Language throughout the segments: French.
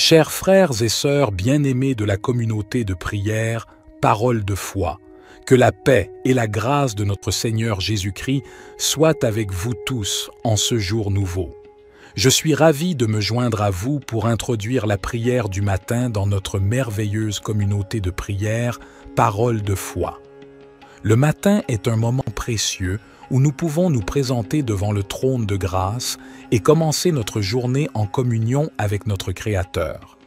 Chers frères et sœurs bien-aimés de la communauté de prière, parole de foi, que la paix et la grâce de notre Seigneur Jésus-Christ soient avec vous tous en ce jour nouveau. Je suis ravi de me joindre à vous pour introduire la prière du matin dans notre merveilleuse communauté de prière, parole de foi. Le matin est un moment précieux où nous pouvons nous présenter devant le trône de grâce et commencer notre journée en communion avec notre Créateur.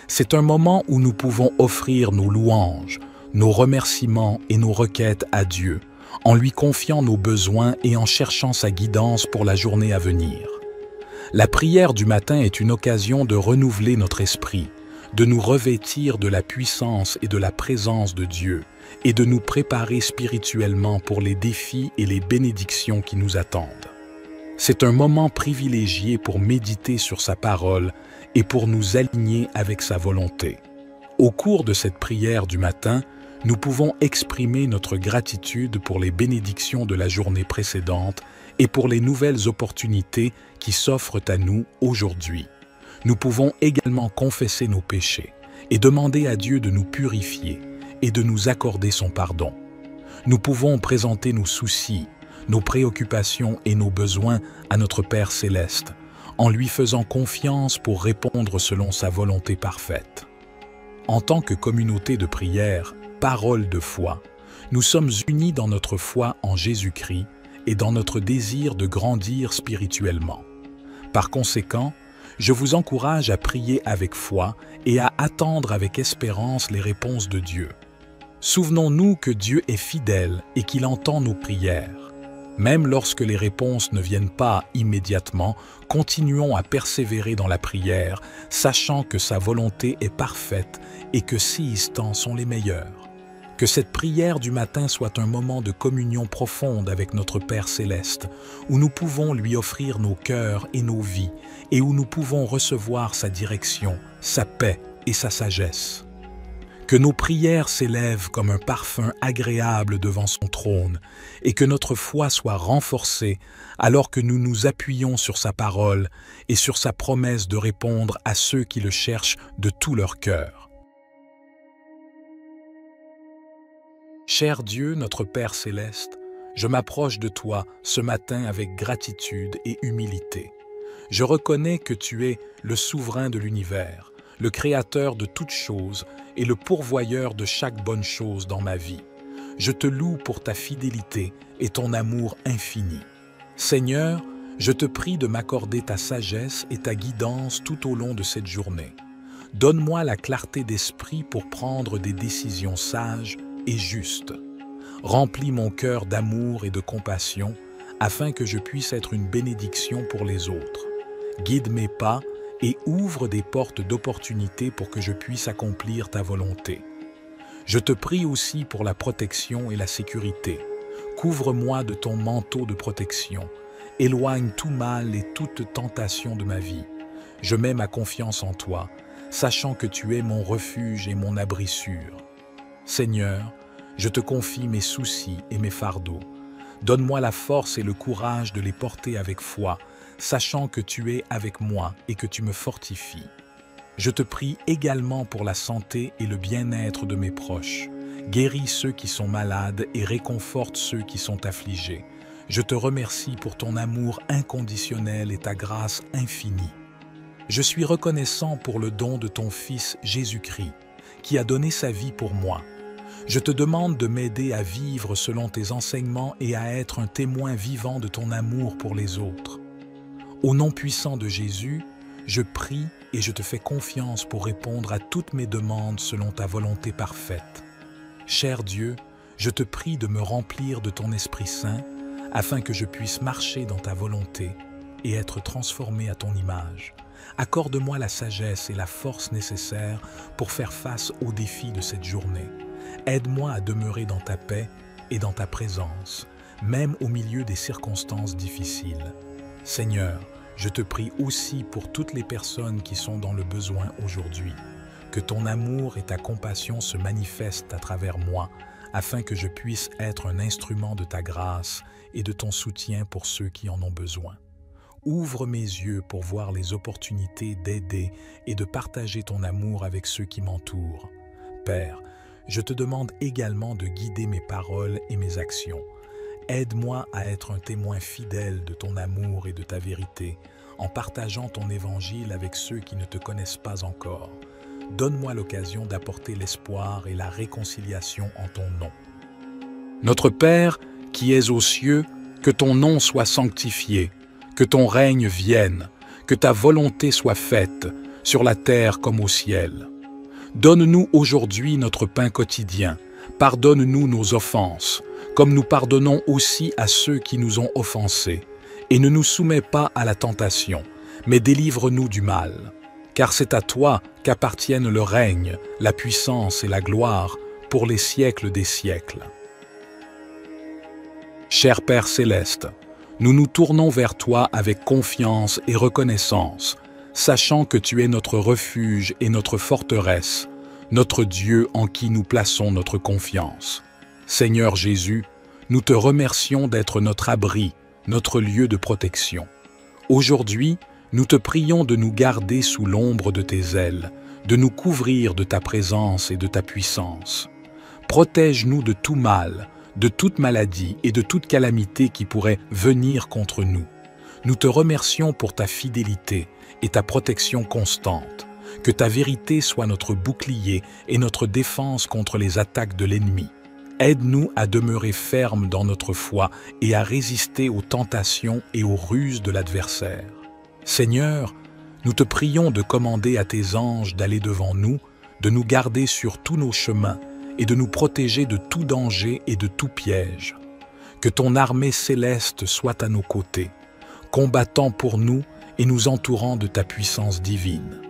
C'est un moment où nous pouvons offrir nos louanges, nos remerciements et nos requêtes à Dieu, en lui confiant nos besoins et en cherchant sa guidance pour la journée à venir. La prière du matin est une occasion de renouveler notre esprit, de nous revêtir de la puissance et de la présence de Dieu, et de nous préparer spirituellement pour les défis et les bénédictions qui nous attendent. C'est un moment privilégié pour méditer sur sa parole et pour nous aligner avec sa volonté. Au cours de cette prière du matin, nous pouvons exprimer notre gratitude pour les bénédictions de la journée précédente et pour les nouvelles opportunités qui s'offrent à nous aujourd'hui. Nous pouvons également confesser nos péchés et demander à Dieu de nous purifier et de nous accorder son pardon. Nous pouvons présenter nos soucis, nos préoccupations et nos besoins à notre Père céleste, en lui faisant confiance pour répondre selon sa volonté parfaite. En tant que communauté de prière, parole de foi, nous sommes unis dans notre foi en Jésus-Christ et dans notre désir de grandir spirituellement. Par conséquent, je vous encourage à prier avec foi et à attendre avec espérance les réponses de Dieu. Souvenons-nous que Dieu est fidèle et qu'il entend nos prières. Même lorsque les réponses ne viennent pas immédiatement, continuons à persévérer dans la prière, sachant que sa volonté est parfaite et que ses temps sont les meilleurs. Que cette prière du matin soit un moment de communion profonde avec notre Père céleste, où nous pouvons lui offrir nos cœurs et nos vies, et où nous pouvons recevoir sa direction, sa paix et sa sagesse. Que nos prières s'élèvent comme un parfum agréable devant son trône, et que notre foi soit renforcée alors que nous nous appuyons sur sa parole et sur sa promesse de répondre à ceux qui le cherchent de tout leur cœur. Cher Dieu, notre Père céleste, je m'approche de toi ce matin avec gratitude et humilité. Je reconnais que tu es le souverain de l'univers, le créateur de toutes choses et le pourvoyeur de chaque bonne chose dans ma vie. Je te loue pour ta fidélité et ton amour infini. Seigneur, je te prie de m'accorder ta sagesse et ta guidance tout au long de cette journée. Donne-moi la clarté d'esprit pour prendre des décisions sages et justes. Remplis mon cœur d'amour et de compassion afin que je puisse être une bénédiction pour les autres. Guide mes pas et ouvre des portes d'opportunité pour que je puisse accomplir ta volonté. Je te prie aussi pour la protection et la sécurité. Couvre-moi de ton manteau de protection. Éloigne tout mal et toute tentation de ma vie. Je mets ma confiance en toi, sachant que tu es mon refuge et mon abri sûr. Seigneur, je te confie mes soucis et mes fardeaux. Donne-moi la force et le courage de les porter avec foi, sachant que tu es avec moi et que tu me fortifies. Je te prie également pour la santé et le bien-être de mes proches. Guéris ceux qui sont malades et réconforte ceux qui sont affligés. Je te remercie pour ton amour inconditionnel et ta grâce infinie. Je suis reconnaissant pour le don de ton Fils Jésus-Christ, qui a donné sa vie pour moi. Je te demande de m'aider à vivre selon tes enseignements et à être un témoin vivant de ton amour pour les autres. Au nom puissant de Jésus, je prie et je te fais confiance pour répondre à toutes mes demandes selon ta volonté parfaite. Cher Dieu, je te prie de me remplir de ton Esprit Saint afin que je puisse marcher dans ta volonté et être transformé à ton image. Accorde-moi la sagesse et la force nécessaires pour faire face aux défis de cette journée. Aide-moi à demeurer dans ta paix et dans ta présence, même au milieu des circonstances difficiles. Seigneur, je te prie aussi pour toutes les personnes qui sont dans le besoin aujourd'hui. Que ton amour et ta compassion se manifestent à travers moi, afin que je puisse être un instrument de ta grâce et de ton soutien pour ceux qui en ont besoin. ouvre mes yeux pour voir les opportunités d'aider et de partager ton amour avec ceux qui m'entourent. Père, je te demande également de guider mes paroles et mes actions. Aide-moi à être un témoin fidèle de ton amour et de ta vérité, en partageant ton évangile avec ceux qui ne te connaissent pas encore. Donne-moi l'occasion d'apporter l'espoir et la réconciliation en ton nom. Notre Père, qui es aux cieux, que ton nom soit sanctifié, que ton règne vienne, que ta volonté soit faite, sur la terre comme au ciel. Donne-nous aujourd'hui notre pain quotidien, pardonne-nous nos offenses, comme nous pardonnons aussi à ceux qui nous ont offensés, et ne nous soumets pas à la tentation, mais délivre-nous du mal. Car c'est à toi qu'appartiennent le règne, la puissance et la gloire pour les siècles des siècles. Cher Père céleste, nous nous tournons vers toi avec confiance et reconnaissance, sachant que tu es notre refuge et notre forteresse, notre Dieu en qui nous plaçons notre confiance. Seigneur Jésus, nous te remercions d'être notre abri, notre lieu de protection. Aujourd'hui, nous te prions de nous garder sous l'ombre de tes ailes, de nous couvrir de ta présence et de ta puissance. Protège-nous de tout mal, de toute maladie et de toute calamité qui pourrait venir contre nous. Nous te remercions pour ta fidélité et ta protection constante. Que ta vérité soit notre bouclier et notre défense contre les attaques de l'ennemi. Aide-nous à demeurer fermes dans notre foi et à résister aux tentations et aux ruses de l'adversaire. Seigneur, nous te prions de commander à tes anges d'aller devant nous, de nous garder sur tous nos chemins et de nous protéger de tout danger et de tout piège. Que ton armée céleste soit à nos côtés, combattant pour nous et nous entourant de ta puissance divine.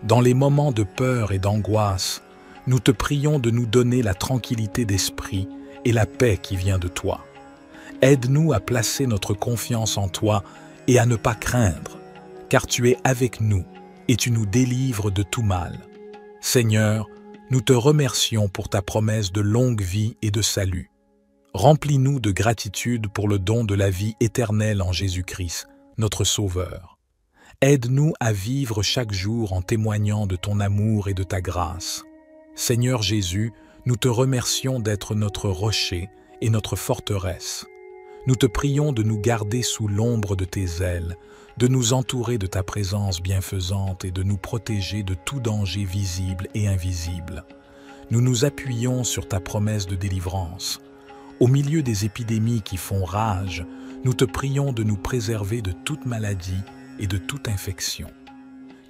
Dans les moments de peur et d'angoisse, nous te prions de nous donner la tranquillité d'esprit et la paix qui vient de toi. Aide-nous à placer notre confiance en toi et à ne pas craindre, car tu es avec nous et tu nous délivres de tout mal. Seigneur, nous te remercions pour ta promesse de longue vie et de salut. Remplis-nous de gratitude pour le don de la vie éternelle en Jésus-Christ, notre Sauveur. Aide-nous à vivre chaque jour en témoignant de ton amour et de ta grâce. Seigneur Jésus, nous te remercions d'être notre rocher et notre forteresse. Nous te prions de nous garder sous l'ombre de tes ailes, de nous entourer de ta présence bienfaisante et de nous protéger de tout danger visible et invisible. Nous nous appuyons sur ta promesse de délivrance. Au milieu des épidémies qui font rage, nous te prions de nous préserver de toute maladie et de toute infection.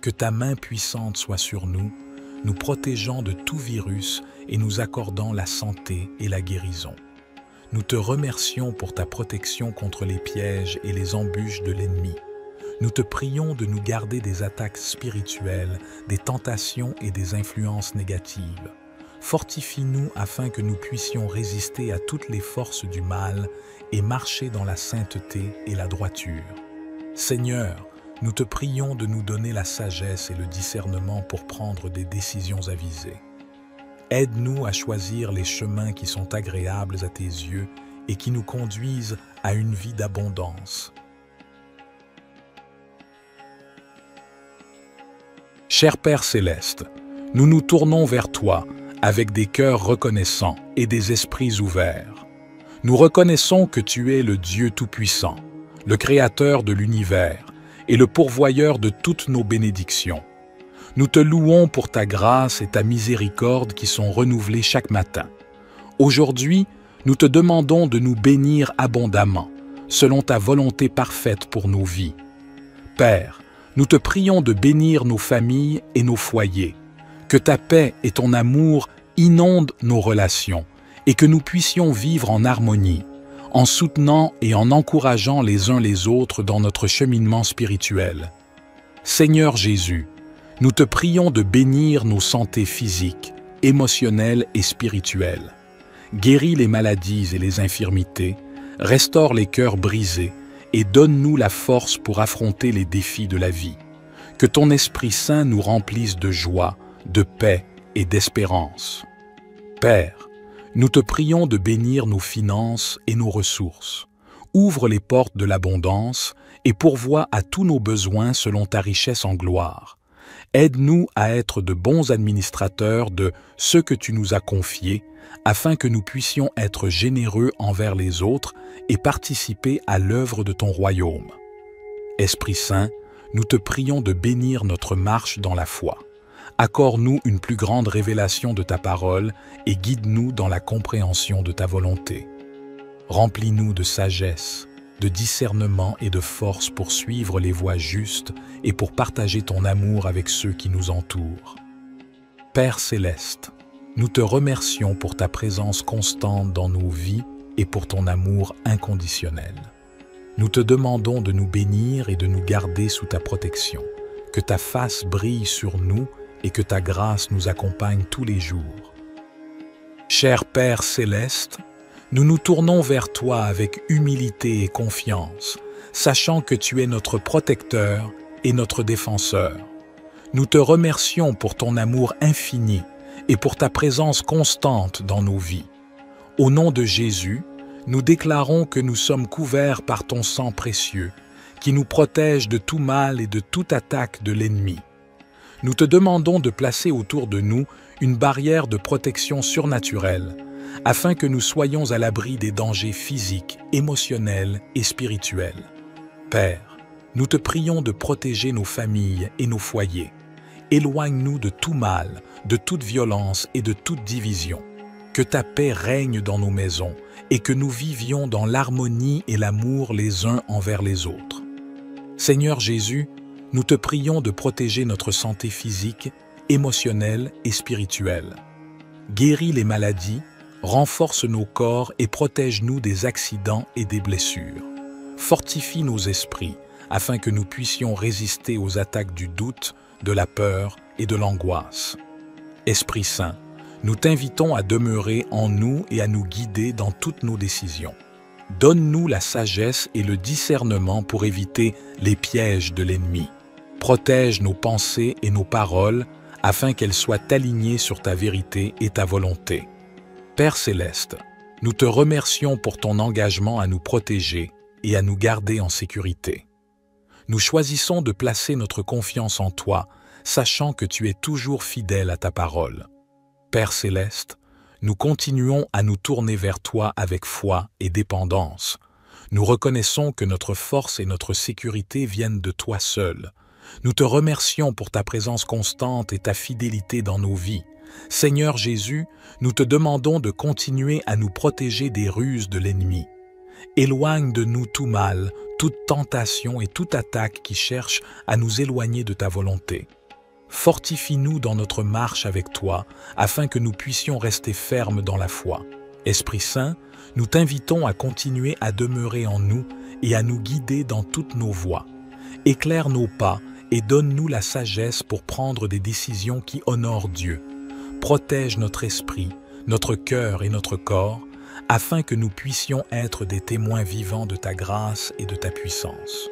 Que ta main puissante soit sur nous, nous protégeant de tout virus et nous accordant la santé et la guérison. Nous te remercions pour ta protection contre les pièges et les embûches de l'ennemi. Nous te prions de nous garder des attaques spirituelles, des tentations et des influences négatives. Fortifie-nous afin que nous puissions résister à toutes les forces du mal et marcher dans la sainteté et la droiture. Seigneur, nous te prions de nous donner la sagesse et le discernement pour prendre des décisions avisées. Aide-nous à choisir les chemins qui sont agréables à tes yeux et qui nous conduisent à une vie d'abondance. Cher Père céleste, nous nous tournons vers toi avec des cœurs reconnaissants et des esprits ouverts. Nous reconnaissons que tu es le Dieu Tout-Puissant, le Créateur de l'univers et le pourvoyeur de toutes nos bénédictions. Nous te louons pour ta grâce et ta miséricorde qui sont renouvelées chaque matin. Aujourd'hui, nous te demandons de nous bénir abondamment, selon ta volonté parfaite pour nos vies. Père, nous te prions de bénir nos familles et nos foyers, que ta paix et ton amour inondent nos relations et que nous puissions vivre en harmonie, en soutenant et en encourageant les uns les autres dans notre cheminement spirituel. Seigneur Jésus, nous te prions de bénir nos santé physiques, émotionnelles et spirituelles. Guéris les maladies et les infirmités, restaure les cœurs brisés et donne-nous la force pour affronter les défis de la vie. Que ton Esprit Saint nous remplisse de joie, de paix et d'espérance. Père, nous te prions de bénir nos finances et nos ressources. Ouvre les portes de l'abondance et pourvois à tous nos besoins selon ta richesse en gloire. Aide-nous à être de bons administrateurs de ce que tu nous as confié, afin que nous puissions être généreux envers les autres et participer à l'œuvre de ton royaume. Esprit Saint, nous te prions de bénir notre marche dans la foi. Accorde-nous une plus grande révélation de ta parole et guide-nous dans la compréhension de ta volonté. Remplis-nous de sagesse, de discernement et de force pour suivre les voies justes et pour partager ton amour avec ceux qui nous entourent. Père céleste, nous te remercions pour ta présence constante dans nos vies et pour ton amour inconditionnel. Nous te demandons de nous bénir et de nous garder sous ta protection, que ta face brille sur nous et que ta grâce nous accompagne tous les jours. Cher Père céleste, nous nous tournons vers toi avec humilité et confiance, sachant que tu es notre protecteur et notre défenseur. Nous te remercions pour ton amour infini et pour ta présence constante dans nos vies. Au nom de Jésus, nous déclarons que nous sommes couverts par ton sang précieux, qui nous protège de tout mal et de toute attaque de l'ennemi. Nous te demandons de placer autour de nous une barrière de protection surnaturelle, afin que nous soyons à l'abri des dangers physiques, émotionnels et spirituels. Père, nous te prions de protéger nos familles et nos foyers. Éloigne-nous de tout mal, de toute violence et de toute division. Que ta paix règne dans nos maisons et que nous vivions dans l'harmonie et l'amour les uns envers les autres. Seigneur Jésus, nous te prions de protéger notre santé physique, émotionnelle et spirituelle. Guéris les maladies, renforce nos corps et protège-nous des accidents et des blessures. Fortifie nos esprits afin que nous puissions résister aux attaques du doute, de la peur et de l'angoisse. Esprit Saint, nous t'invitons à demeurer en nous et à nous guider dans toutes nos décisions. Donne-nous la sagesse et le discernement pour éviter les pièges de l'ennemi. Protège nos pensées et nos paroles afin qu'elles soient alignées sur ta vérité et ta volonté. Père céleste, nous te remercions pour ton engagement à nous protéger et à nous garder en sécurité. Nous choisissons de placer notre confiance en toi, sachant que tu es toujours fidèle à ta parole. Père céleste, nous continuons à nous tourner vers toi avec foi et dépendance. Nous reconnaissons que notre force et notre sécurité viennent de toi seul. Nous te remercions pour ta présence constante et ta fidélité dans nos vies. Seigneur Jésus, nous te demandons de continuer à nous protéger des ruses de l'ennemi. Éloigne de nous tout mal, toute tentation et toute attaque qui cherche à nous éloigner de ta volonté. Fortifie-nous dans notre marche avec toi, afin que nous puissions rester fermes dans la foi. Esprit Saint, nous t'invitons à continuer à demeurer en nous et à nous guider dans toutes nos voies. Éclaire nos pas et donne-nous la sagesse pour prendre des décisions qui honorent Dieu. Protège notre esprit, notre cœur et notre corps, afin que nous puissions être des témoins vivants de ta grâce et de ta puissance.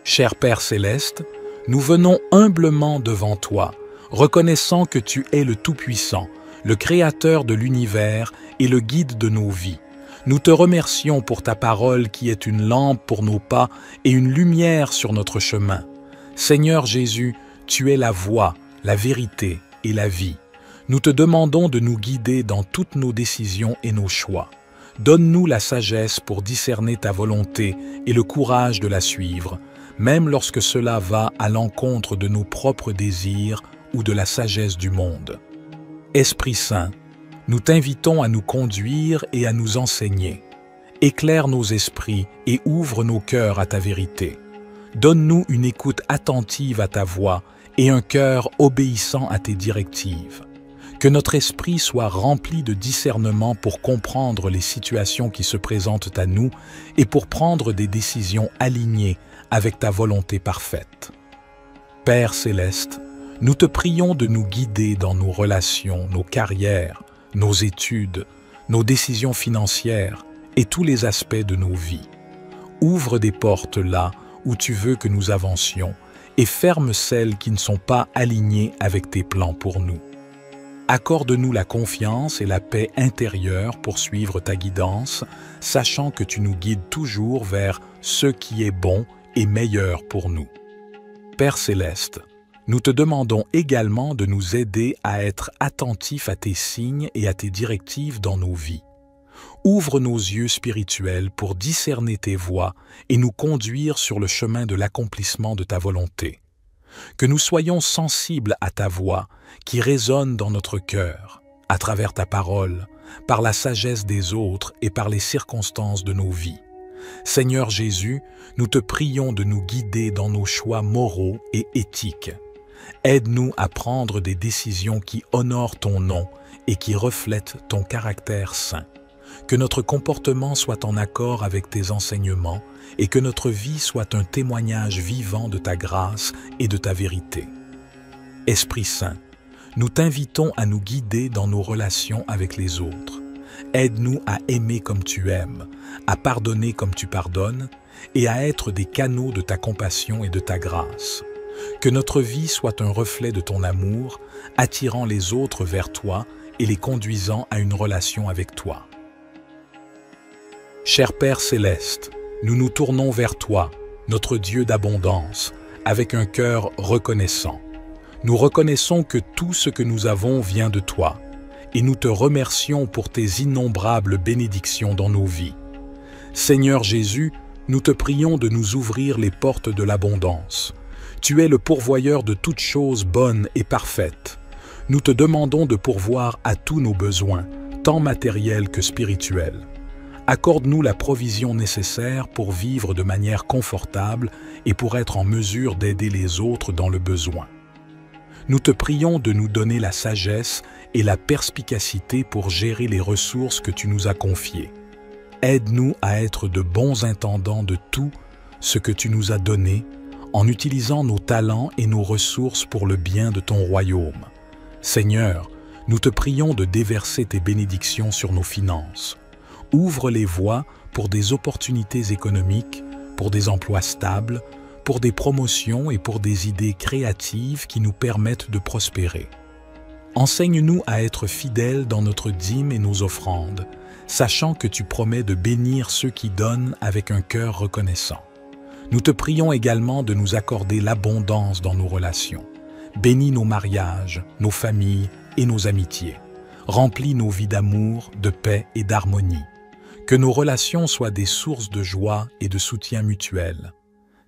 Cher Père céleste, nous venons humblement devant toi, reconnaissant que tu es le Tout-Puissant, le Créateur de l'univers et le guide de nos vies. Nous te remercions pour ta parole qui est une lampe pour nos pas et une lumière sur notre chemin. Seigneur Jésus, tu es la voie, la vérité et la vie. Nous te demandons de nous guider dans toutes nos décisions et nos choix. Donne-nous la sagesse pour discerner ta volonté et le courage de la suivre, même lorsque cela va à l'encontre de nos propres désirs ou de la sagesse du monde. Esprit Saint, nous t'invitons à nous conduire et à nous enseigner. Éclaire nos esprits et ouvre nos cœurs à ta vérité. Donne-nous une écoute attentive à ta voix et un cœur obéissant à tes directives. Que notre esprit soit rempli de discernement pour comprendre les situations qui se présentent à nous et pour prendre des décisions alignées avec ta volonté parfaite. Père céleste, nous te prions de nous guider dans nos relations, nos carrières, nos études, nos décisions financières et tous les aspects de nos vies. Ouvre des portes là où tu veux que nous avancions et ferme celles qui ne sont pas alignées avec tes plans pour nous. Accorde-nous la confiance et la paix intérieure pour suivre ta guidance, sachant que tu nous guides toujours vers ce qui est bon et meilleur pour nous. Père céleste, nous te demandons également de nous aider à être attentifs à tes signes et à tes directives dans nos vies. Ouvre nos yeux spirituels pour discerner tes voies et nous conduire sur le chemin de l'accomplissement de ta volonté. Que nous soyons sensibles à ta voix qui résonne dans notre cœur, à travers ta parole, par la sagesse des autres et par les circonstances de nos vies. Seigneur Jésus, nous te prions de nous guider dans nos choix moraux et éthiques. Aide-nous à prendre des décisions qui honorent ton nom et qui reflètent ton caractère saint. Que notre comportement soit en accord avec tes enseignements et que notre vie soit un témoignage vivant de ta grâce et de ta vérité. Esprit Saint, nous t'invitons à nous guider dans nos relations avec les autres. Aide-nous à aimer comme tu aimes, à pardonner comme tu pardonnes et à être des canaux de ta compassion et de ta grâce. Que notre vie soit un reflet de ton amour, attirant les autres vers toi et les conduisant à une relation avec toi. Cher Père céleste, nous nous tournons vers toi, notre Dieu d'abondance, avec un cœur reconnaissant. Nous reconnaissons que tout ce que nous avons vient de toi, et nous te remercions pour tes innombrables bénédictions dans nos vies. Seigneur Jésus, nous te prions de nous ouvrir les portes de l'abondance. Tu es le pourvoyeur de toutes choses bonnes et parfaites. Nous te demandons de pourvoir à tous nos besoins, tant matériels que spirituels. Accorde-nous la provision nécessaire pour vivre de manière confortable et pour être en mesure d'aider les autres dans le besoin. Nous te prions de nous donner la sagesse et la perspicacité pour gérer les ressources que tu nous as confiées. Aide-nous à être de bons intendants de tout ce que tu nous as donné, en utilisant nos talents et nos ressources pour le bien de ton royaume. Seigneur, nous te prions de déverser tes bénédictions sur nos finances. Ouvre les voies pour des opportunités économiques, pour des emplois stables, pour des promotions et pour des idées créatives qui nous permettent de prospérer. Enseigne-nous à être fidèles dans notre dîme et nos offrandes, sachant que tu promets de bénir ceux qui donnent avec un cœur reconnaissant. Nous te prions également de nous accorder l'abondance dans nos relations. Bénis nos mariages, nos familles et nos amitiés. Remplis nos vies d'amour, de paix et d'harmonie. Que nos relations soient des sources de joie et de soutien mutuel.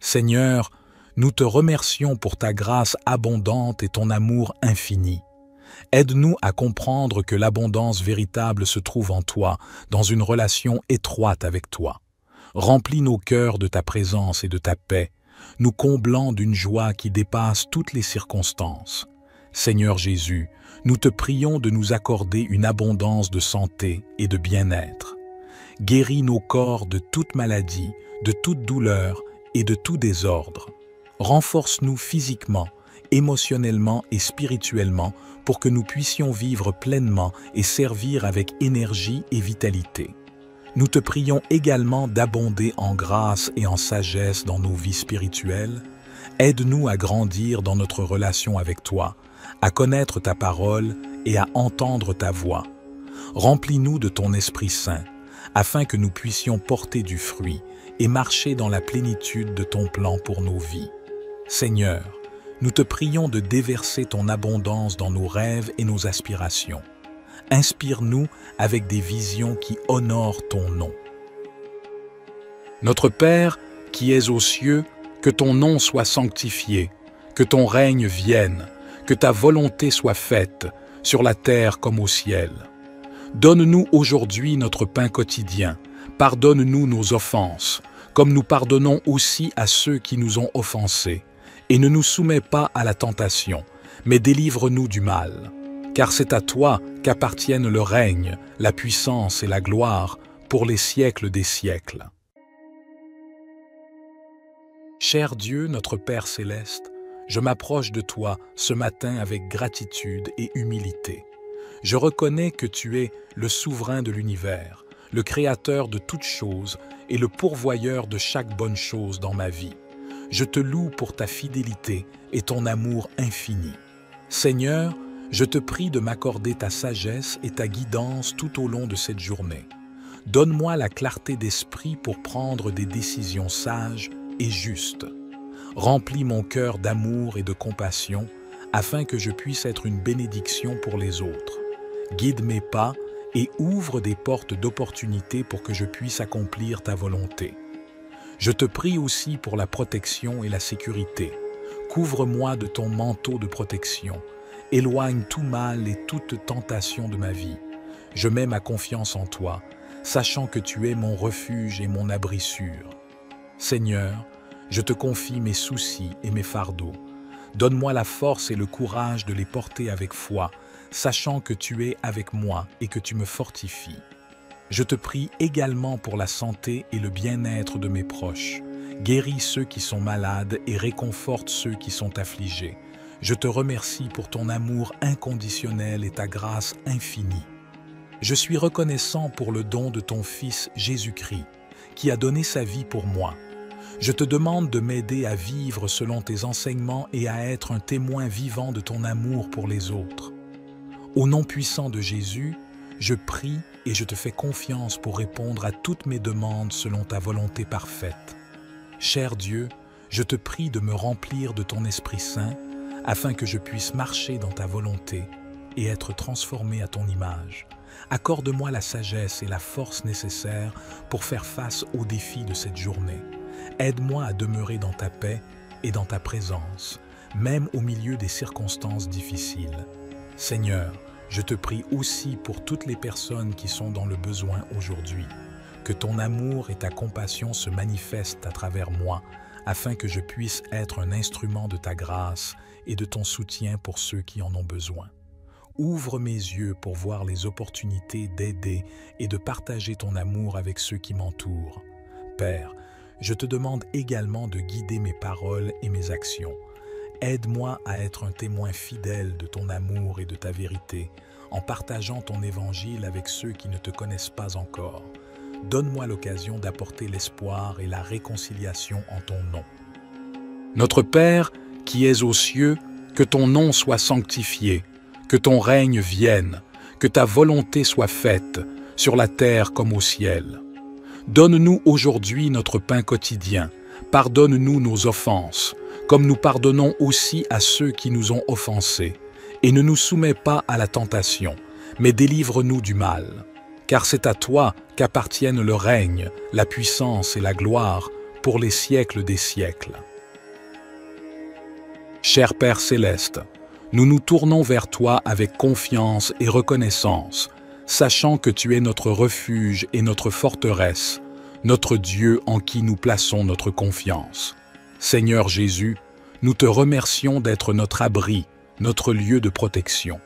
Seigneur, nous te remercions pour ta grâce abondante et ton amour infini. Aide-nous à comprendre que l'abondance véritable se trouve en toi, dans une relation étroite avec toi. Remplis nos cœurs de ta présence et de ta paix, nous comblant d'une joie qui dépasse toutes les circonstances. Seigneur Jésus, nous te prions de nous accorder une abondance de santé et de bien-être. Guéris nos corps de toute maladie, de toute douleur et de tout désordre. Renforce-nous physiquement, émotionnellement et spirituellement pour que nous puissions vivre pleinement et servir avec énergie et vitalité. Nous te prions également d'abonder en grâce et en sagesse dans nos vies spirituelles. Aide-nous à grandir dans notre relation avec toi, à connaître ta parole et à entendre ta voix. Remplis-nous de ton Esprit Saint, afin que nous puissions porter du fruit et marcher dans la plénitude de ton plan pour nos vies. Seigneur, nous te prions de déverser ton abondance dans nos rêves et nos aspirations. Inspire-nous avec des visions qui honorent ton nom. Notre Père, qui es aux cieux, que ton nom soit sanctifié, que ton règne vienne, que ta volonté soit faite, sur la terre comme au ciel. Donne-nous aujourd'hui notre pain quotidien, pardonne-nous nos offenses, comme nous pardonnons aussi à ceux qui nous ont offensés, et ne nous soumets pas à la tentation, mais délivre-nous du mal. Car c'est à toi qu'appartiennent le règne, la puissance et la gloire pour les siècles des siècles. Cher Dieu, notre Père céleste, je m'approche de toi ce matin avec gratitude et humilité. Je reconnais que tu es le souverain de l'univers, le créateur de toutes choses et le pourvoyeur de chaque bonne chose dans ma vie. Je te loue pour ta fidélité et ton amour infini. Seigneur, Je te prie de m'accorder ta sagesse et ta guidance tout au long de cette journée. Donne-moi la clarté d'esprit pour prendre des décisions sages et justes. Remplis mon cœur d'amour et de compassion afin que je puisse être une bénédiction pour les autres. Guide mes pas et ouvre des portes d'opportunité pour que je puisse accomplir ta volonté. Je te prie aussi pour la protection et la sécurité. Couvre-moi de ton manteau de protection. Éloigne tout mal et toute tentation de ma vie. Je mets ma confiance en toi, sachant que tu es mon refuge et mon abri sûr. Seigneur, je te confie mes soucis et mes fardeaux. Donne-moi la force et le courage de les porter avec foi, sachant que tu es avec moi et que tu me fortifies. Je te prie également pour la santé et le bien-être de mes proches. Guéris ceux qui sont malades et réconforte ceux qui sont affligés. Je te remercie pour ton amour inconditionnel et ta grâce infinie. Je suis reconnaissant pour le don de ton Fils Jésus-Christ, qui a donné sa vie pour moi. Je te demande de m'aider à vivre selon tes enseignements et à être un témoin vivant de ton amour pour les autres. Au nom puissant de Jésus, je prie et je te fais confiance pour répondre à toutes mes demandes selon ta volonté parfaite. Cher Dieu, je te prie de me remplir de ton Esprit Saint, afin que je puisse marcher dans ta volonté et être transformé à ton image. Accorde-moi la sagesse et la force nécessaires pour faire face aux défis de cette journée. Aide-moi à demeurer dans ta paix et dans ta présence, même au milieu des circonstances difficiles. Seigneur, je te prie aussi pour toutes les personnes qui sont dans le besoin aujourd'hui. Que ton amour et ta compassion se manifestent à travers moi, afin que je puisse être un instrument de ta grâce et de ton soutien pour ceux qui en ont besoin. Ouvre mes yeux pour voir les opportunités d'aider et de partager ton amour avec ceux qui m'entourent. Père, je te demande également de guider mes paroles et mes actions. Aide-moi à être un témoin fidèle de ton amour et de ta vérité, en partageant ton évangile avec ceux qui ne te connaissent pas encore. Donne-moi l'occasion d'apporter l'espoir et la réconciliation en ton nom. Notre Père, qui es aux cieux, que ton nom soit sanctifié, que ton règne vienne, que ta volonté soit faite, sur la terre comme au ciel. Donne-nous aujourd'hui notre pain quotidien. Pardonne-nous nos offenses, comme nous pardonnons aussi à ceux qui nous ont offensés. Et ne nous soumets pas à la tentation, mais délivre-nous du mal. Car c'est à toi qu'appartiennent le règne, la puissance et la gloire pour les siècles des siècles. Cher Père céleste, nous nous tournons vers toi avec confiance et reconnaissance, sachant que tu es notre refuge et notre forteresse, notre Dieu en qui nous plaçons notre confiance. Seigneur Jésus, nous te remercions d'être notre abri, notre lieu de protection.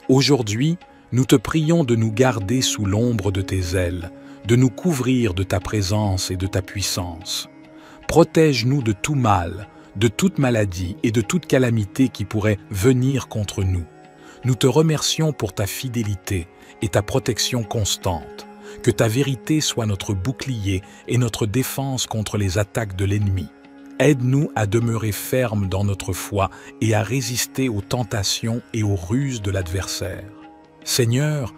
Aujourd'hui, nous te prions de nous garder sous l'ombre de tes ailes, de nous couvrir de ta présence et de ta puissance. Protège-nous de tout mal, de toute maladie et de toute calamité qui pourrait venir contre nous. Nous te remercions pour ta fidélité et ta protection constante. Que ta vérité soit notre bouclier et notre défense contre les attaques de l'ennemi. Aide-nous à demeurer fermes dans notre foi et à résister aux tentations et aux ruses de l'adversaire. Seigneur,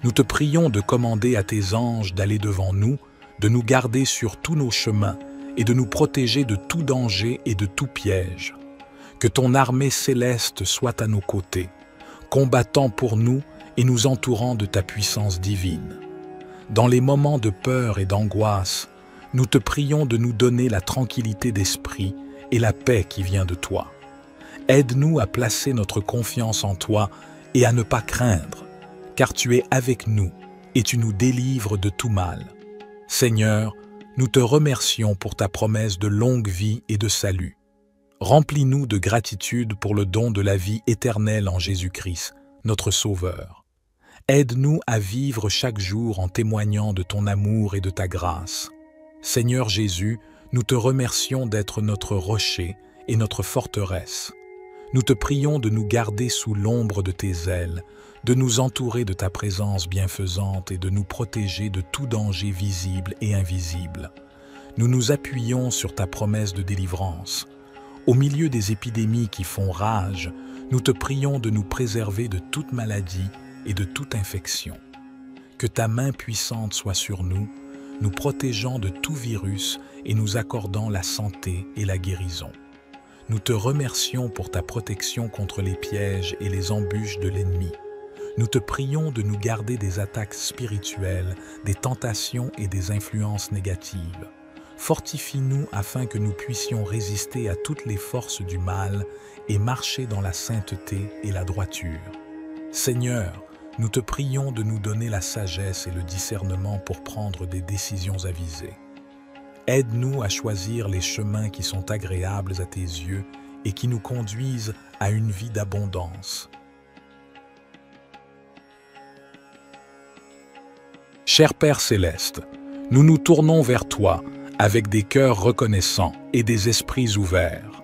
nous te prions de commander à tes anges d'aller devant nous, de nous garder sur tous nos chemins et de nous protéger de tout danger et de tout piège. Que ton armée céleste soit à nos côtés, combattant pour nous et nous entourant de ta puissance divine. Dans les moments de peur et d'angoisse, nous te prions de nous donner la tranquillité d'esprit et la paix qui vient de toi. Aide-nous à placer notre confiance en toi et à ne pas craindre, car tu es avec nous et tu nous délivres de tout mal. Seigneur, nous te remercions pour ta promesse de longue vie et de salut. Remplis-nous de gratitude pour le don de la vie éternelle en Jésus-Christ, notre Sauveur. Aide-nous à vivre chaque jour en témoignant de ton amour et de ta grâce. Seigneur Jésus, nous te remercions d'être notre rocher et notre forteresse. Nous te prions de nous garder sous l'ombre de tes ailes, de nous entourer de ta présence bienfaisante et de nous protéger de tout danger visible et invisible. Nous nous appuyons sur ta promesse de délivrance. Au milieu des épidémies qui font rage, nous te prions de nous préserver de toute maladie et de toute infection. Que ta main puissante soit sur nous, nous protégeant de tout virus et nous accordant la santé et la guérison. Nous te remercions pour ta protection contre les pièges et les embûches de l'ennemi. Nous te prions de nous garder des attaques spirituelles, des tentations et des influences négatives. Fortifie-nous afin que nous puissions résister à toutes les forces du mal et marcher dans la sainteté et la droiture. Seigneur, nous te prions de nous donner la sagesse et le discernement pour prendre des décisions avisées. Aide-nous à choisir les chemins qui sont agréables à tes yeux et qui nous conduisent à une vie d'abondance. Cher Père céleste, nous nous tournons vers toi avec des cœurs reconnaissants et des esprits ouverts.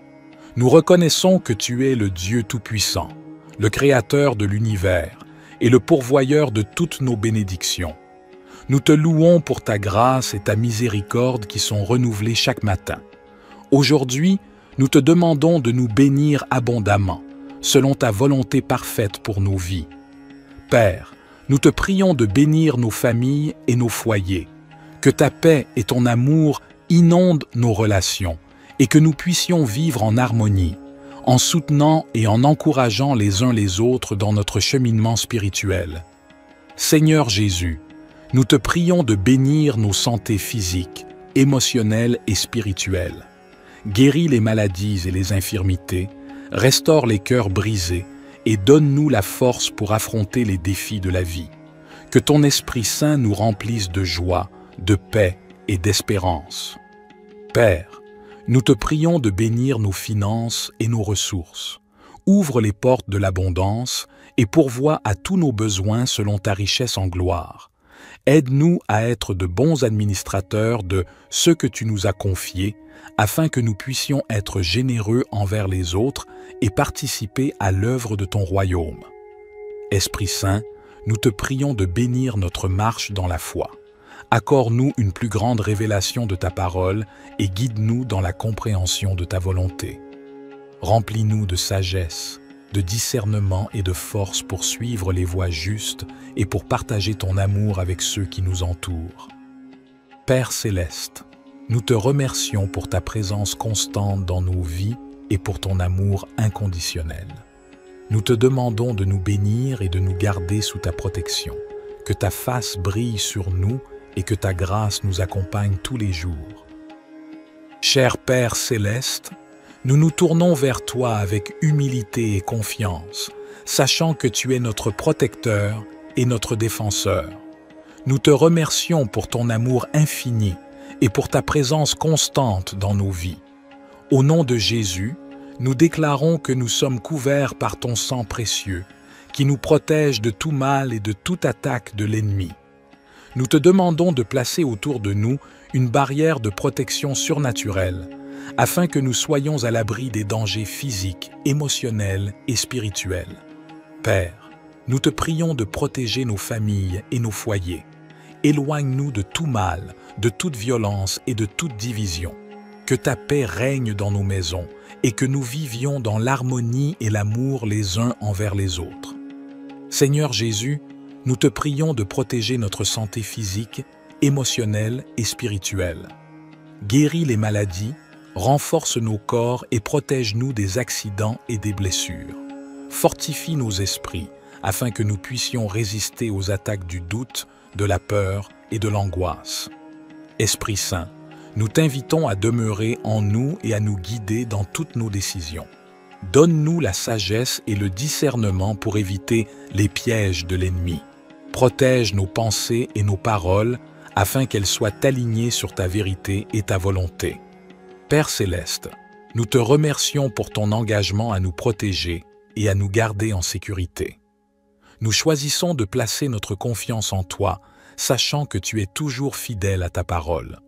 Nous reconnaissons que tu es le Dieu Tout-Puissant, le Créateur de l'univers et le pourvoyeur de toutes nos bénédictions. Nous te louons pour ta grâce et ta miséricorde qui sont renouvelées chaque matin. Aujourd'hui, nous te demandons de nous bénir abondamment, selon ta volonté parfaite pour nos vies. Père, nous te prions de bénir nos familles et nos foyers, que ta paix et ton amour inondent nos relations et que nous puissions vivre en harmonie, en soutenant et en encourageant les uns les autres dans notre cheminement spirituel. Seigneur Jésus, nous te prions de bénir nos santé physiques, émotionnelles et spirituelles. Guéris les maladies et les infirmités, restaure les cœurs brisés et donne-nous la force pour affronter les défis de la vie. Que ton Esprit Saint nous remplisse de joie, de paix et d'espérance. Père, nous te prions de bénir nos finances et nos ressources. Ouvre les portes de l'abondance et pourvois à tous nos besoins selon ta richesse en gloire. Aide-nous à être de bons administrateurs de ce que tu nous as confié, afin que nous puissions être généreux envers les autres et participer à l'œuvre de ton royaume. Esprit Saint, nous te prions de bénir notre marche dans la foi. Accorde-nous une plus grande révélation de ta parole et guide-nous dans la compréhension de ta volonté. Remplis-nous de sagesse, de discernement et de force pour suivre les voies justes et pour partager ton amour avec ceux qui nous entourent. Père céleste, nous te remercions pour ta présence constante dans nos vies et pour ton amour inconditionnel. Nous te demandons de nous bénir et de nous garder sous ta protection, que ta face brille sur nous et que ta grâce nous accompagne tous les jours. Cher Père céleste, nous nous tournons vers toi avec humilité et confiance, sachant que tu es notre protecteur et notre défenseur. Nous te remercions pour ton amour infini et pour ta présence constante dans nos vies. Au nom de Jésus, nous déclarons que nous sommes couverts par ton sang précieux, qui nous protège de tout mal et de toute attaque de l'ennemi. Nous te demandons de placer autour de nous une barrière de protection surnaturelle, afin que nous soyons à l'abri des dangers physiques, émotionnels et spirituels. Père, nous te prions de protéger nos familles et nos foyers. Éloigne-nous de tout mal, de toute violence et de toute division. Que ta paix règne dans nos maisons et que nous vivions dans l'harmonie et l'amour les uns envers les autres. Seigneur Jésus, nous te prions de protéger notre santé physique, émotionnelle et spirituelle. Guéris les maladies, renforce nos corps et protège-nous des accidents et des blessures. Fortifie nos esprits afin que nous puissions résister aux attaques du doute, de la peur et de l'angoisse. Esprit Saint, nous t'invitons à demeurer en nous et à nous guider dans toutes nos décisions. Donne-nous la sagesse et le discernement pour éviter les pièges de l'ennemi. Protège nos pensées et nos paroles afin qu'elles soient alignées sur ta vérité et ta volonté. Père céleste, nous te remercions pour ton engagement à nous protéger et à nous garder en sécurité. Nous choisissons de placer notre confiance en toi, sachant que tu es toujours fidèle à ta parole.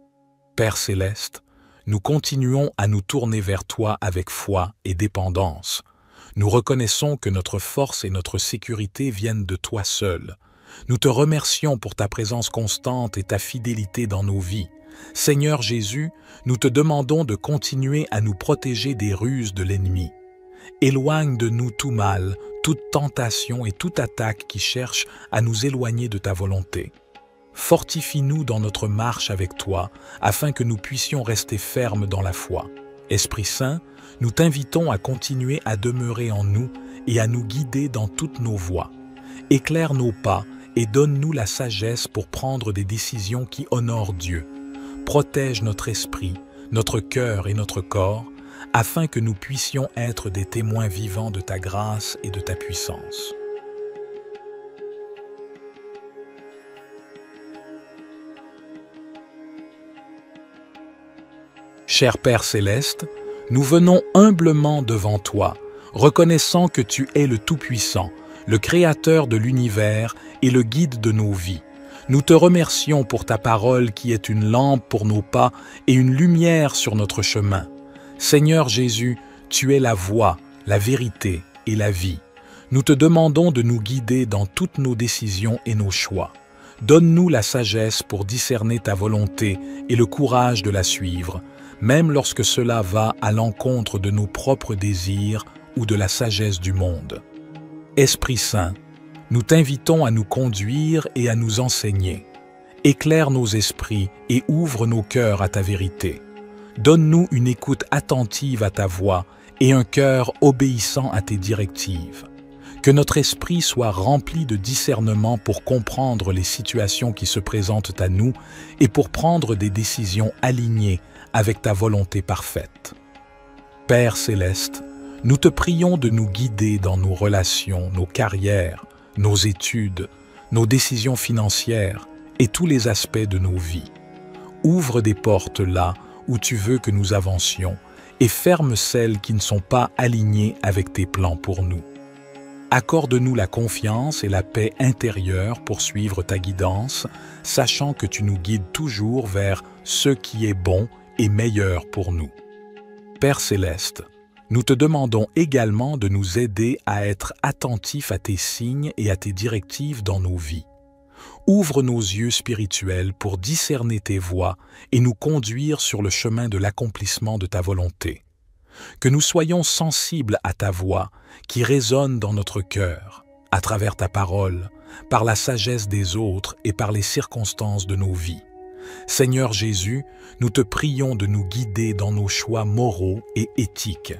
Père céleste, nous continuons à nous tourner vers toi avec foi et dépendance. Nous reconnaissons que notre force et notre sécurité viennent de toi seul. Nous te remercions pour ta présence constante et ta fidélité dans nos vies. Seigneur Jésus, nous te demandons de continuer à nous protéger des ruses de l'ennemi. Éloigne de nous tout mal, toute tentation et toute attaque qui cherche à nous éloigner de ta volonté. Fortifie-nous dans notre marche avec toi, afin que nous puissions rester fermes dans la foi. Esprit Saint, nous t'invitons à continuer à demeurer en nous et à nous guider dans toutes nos voies. Éclaire nos pas et donne-nous la sagesse pour prendre des décisions qui honorent Dieu. Protège notre esprit, notre cœur et notre corps, afin que nous puissions être des témoins vivants de ta grâce et de ta puissance. Cher Père céleste, nous venons humblement devant toi, reconnaissant que tu es le Tout-Puissant, le Créateur de l'univers et le guide de nos vies. Nous te remercions pour ta parole qui est une lampe pour nos pas et une lumière sur notre chemin. Seigneur Jésus, tu es la voie, la vérité et la vie. Nous te demandons de nous guider dans toutes nos décisions et nos choix. Donne-nous la sagesse pour discerner ta volonté et le courage de la suivre, même lorsque cela va à l'encontre de nos propres désirs ou de la sagesse du monde. Esprit Saint, nous t'invitons à nous conduire et à nous enseigner. Éclaire nos esprits et ouvre nos cœurs à ta vérité. Donne-nous une écoute attentive à ta voix et un cœur obéissant à tes directives. Que notre esprit soit rempli de discernement pour comprendre les situations qui se présentent à nous et pour prendre des décisions alignées avec ta volonté parfaite. Père céleste, nous te prions de nous guider dans nos relations, nos carrières, nos études, nos décisions financières et tous les aspects de nos vies. Ouvre des portes là où tu veux que nous avancions et ferme celles qui ne sont pas alignées avec tes plans pour nous. Accorde-nous la confiance et la paix intérieure pour suivre ta guidance, sachant que tu nous guides toujours vers ce qui est bon et meilleur pour nous. Père céleste, nous te demandons également de nous aider à être attentifs à tes signes et à tes directives dans nos vies. Ouvre nos yeux spirituels pour discerner tes voies et nous conduire sur le chemin de l'accomplissement de ta volonté. Que nous soyons sensibles à ta voix qui résonne dans notre cœur, à travers ta parole, par la sagesse des autres et par les circonstances de nos vies. Seigneur Jésus, nous te prions de nous guider dans nos choix moraux et éthiques.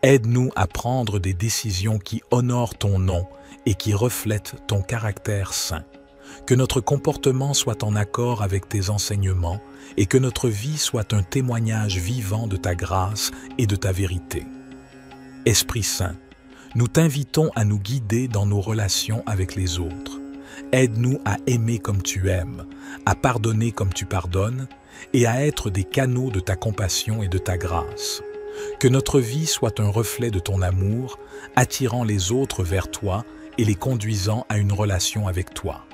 Aide-nous à prendre des décisions qui honorent ton nom et qui reflètent ton caractère saint. Que notre comportement soit en accord avec tes enseignements et que notre vie soit un témoignage vivant de ta grâce et de ta vérité. Esprit Saint, nous t'invitons à nous guider dans nos relations avec les autres. Aide-nous à aimer comme tu aimes, à pardonner comme tu pardonnes et à être des canaux de ta compassion et de ta grâce. Que notre vie soit un reflet de ton amour, attirant les autres vers toi et les conduisant à une relation avec toi.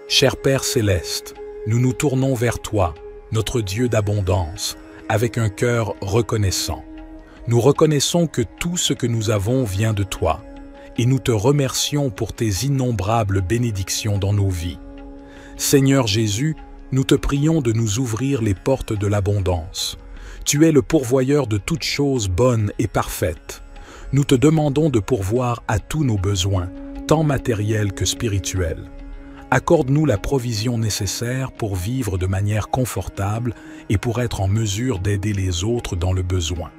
Cher Père céleste, nous nous tournons vers toi, notre Dieu d'abondance, avec un cœur reconnaissant. Nous reconnaissons que tout ce que nous avons vient de toi, et nous te remercions pour tes innombrables bénédictions dans nos vies. Seigneur Jésus, nous te prions de nous ouvrir les portes de l'abondance. Tu es le pourvoyeur de toutes choses bonnes et parfaites. Nous te demandons de pourvoir à tous nos besoins, tant matériels que spirituels. Accorde-nous la provision nécessaire pour vivre de manière confortable et pour être en mesure d'aider les autres dans le besoin.